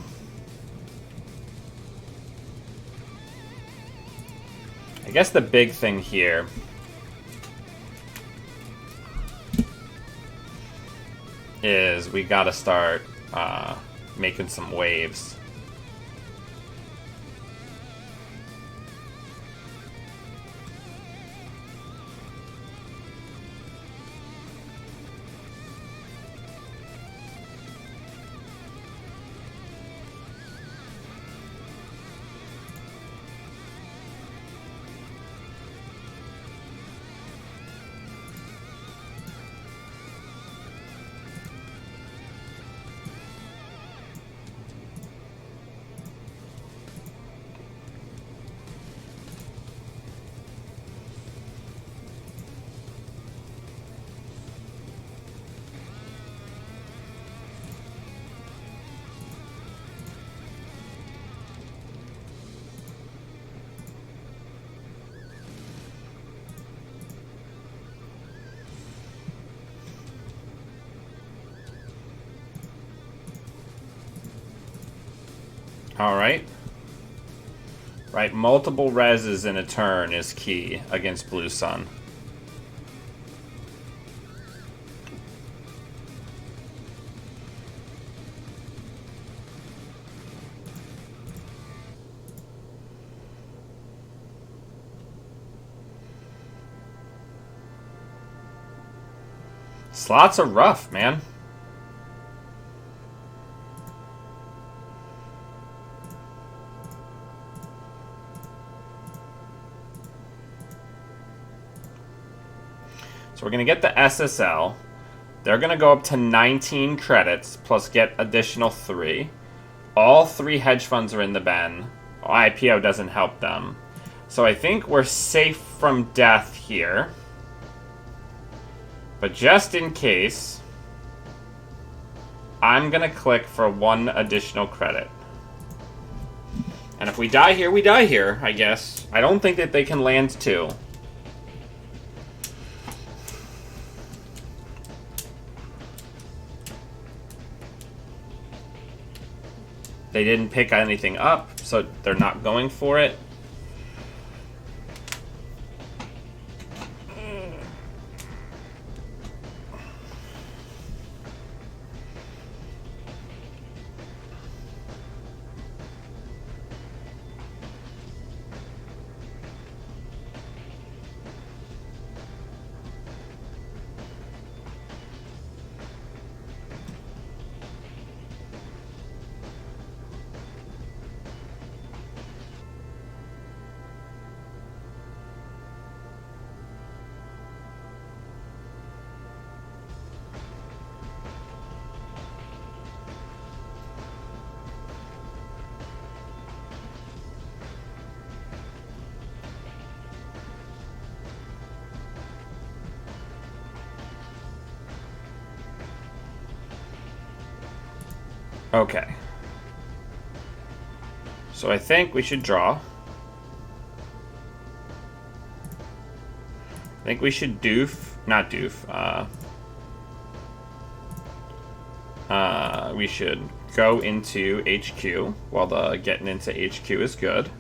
A: guess the big thing here is we gotta start making some waves. Alright. Right, multiple reses in a turn is key against Blue Sun. Slots are rough, man. So we're going to get the SSL. They're going to go up to 19 credits plus get additional 3. All 3 hedge funds are in the Ben. IPO doesn't help them. So I think we're safe from death here. But just in case, I'm going to click for 1 additional credit. And if we die here, we die here, I guess. I don't think that they can land 2. They didn't pick anything up, so they're not going for it. Okay. So I think we should draw. I think we should doof. Not doof. We should go into HQ while the getting into HQ is good.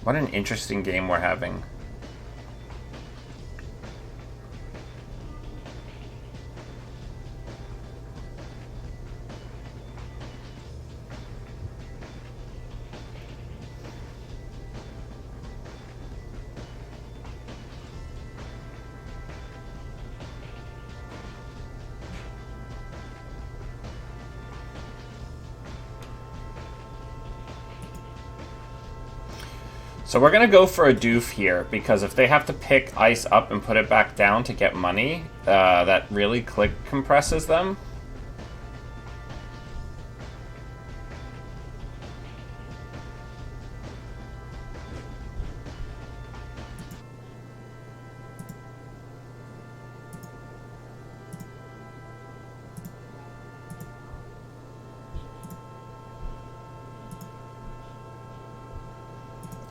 A: What an interesting game we're having. So we're going to go for a doof here, because if they have to pick ice up and put it back down to get money, that really click compresses them.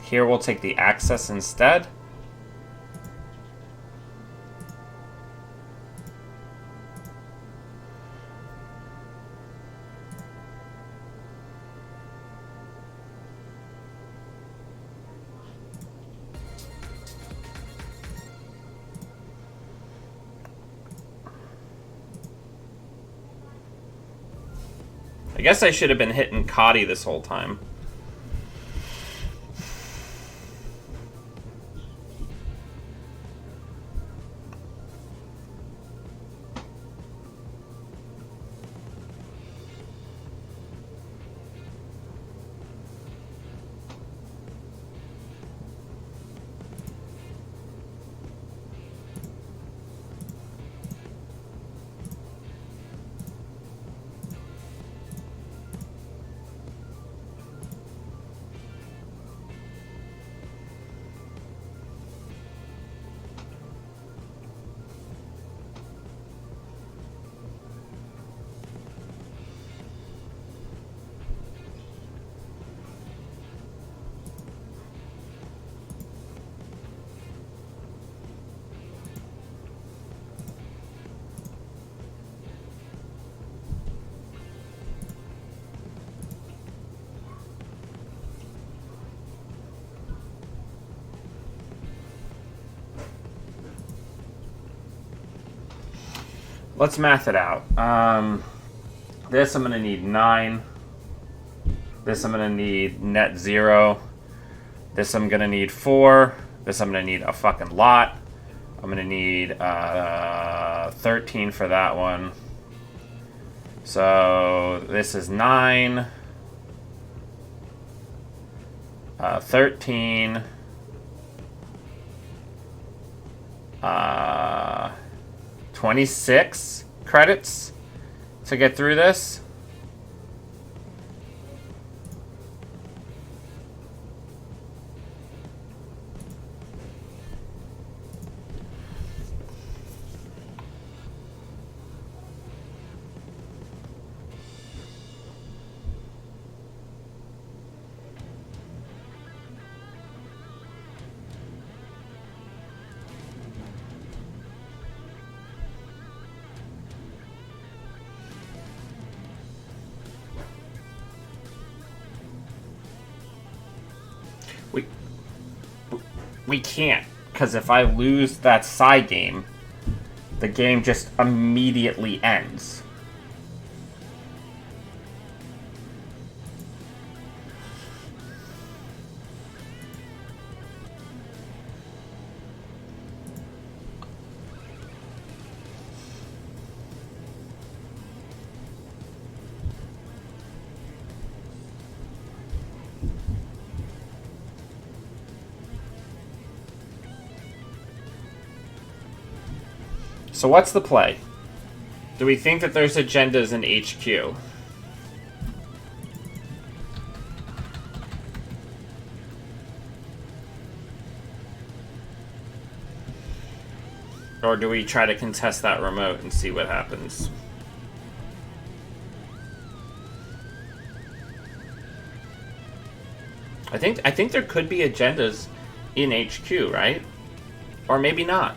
A: Here we'll take the access instead. I guess I should have been hitting Cotty this whole time. let's math it out. This I'm gonna need 9. This I'm gonna need net 0. This I'm gonna need 4. This I'm gonna need a fucking lot. I'm gonna need 13 for that one. So this is 9. 13. 26 credits to get through this. We can't, because if I lose that side game, the game just immediately ends. So what's the play? Do we think that there's agendas in HQ? Or do we try to contest that remote and see what happens? I think there could be agendas in HQ, right? Or maybe not.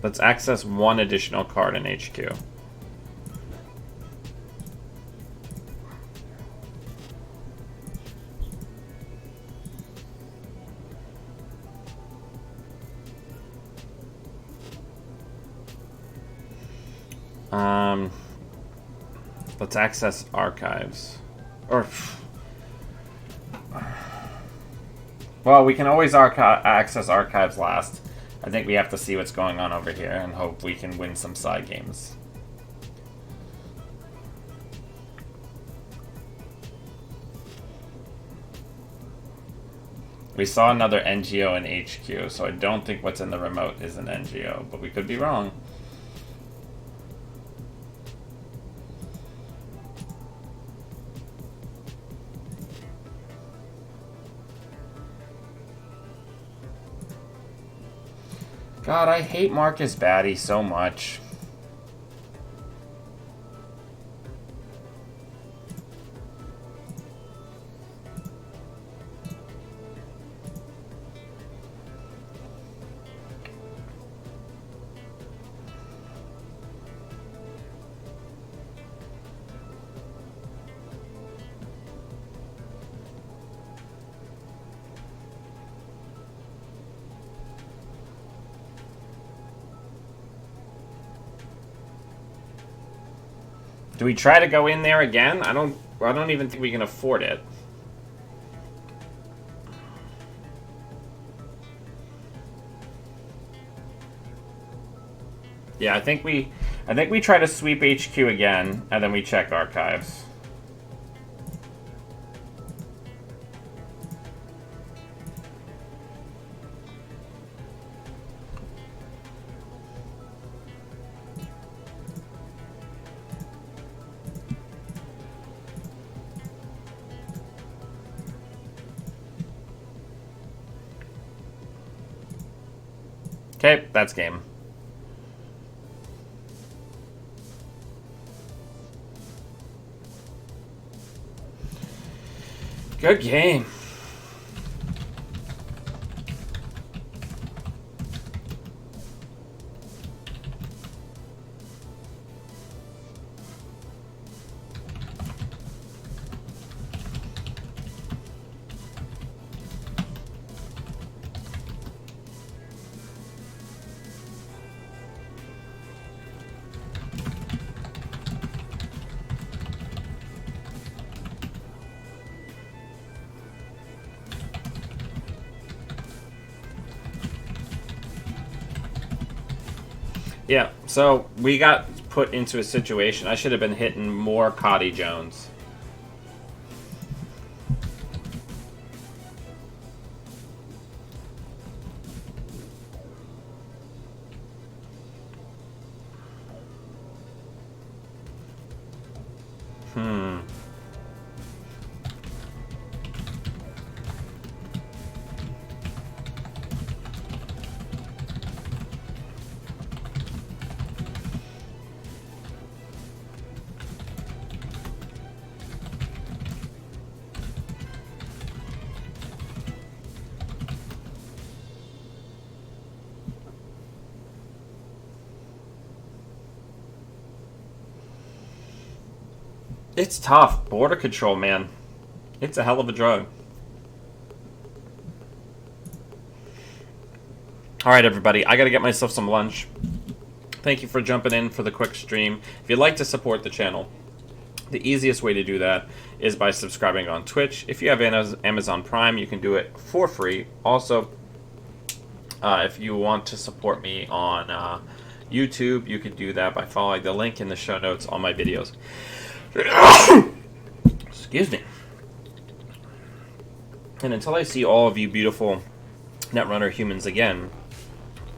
A: Let's access one additional card in HQ. Let's access archives. Or, well, we can always access archives last. I think we have to see what's going on over here and hope we can win some side games. We saw another NGO in HQ, so I don't think what's in the remote is an NGO, but we could be wrong. God, I hate Marcus Batty so much. Do we try to go in there again? I don't even think we can afford it. Yeah, I think we try to sweep HQ again, and then we check archives. Okay, that's game. Good game. Yeah, so we got put into a situation. I should have been hitting more Cotty Jones. It's tough. Border control, man. It's a hell of a drug. Alright, everybody. I gotta get myself some lunch. Thank you for jumping in for the quick stream. If you'd like to support the channel, the easiest way to do that is by subscribing on Twitch. If you have Amazon Prime, you can do it for free. Also, if you want to support me on YouTube, you can do that by following the link in the show notes on my videos. Excuse me. And until I see all of you beautiful Netrunner humans again,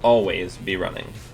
A: always be running.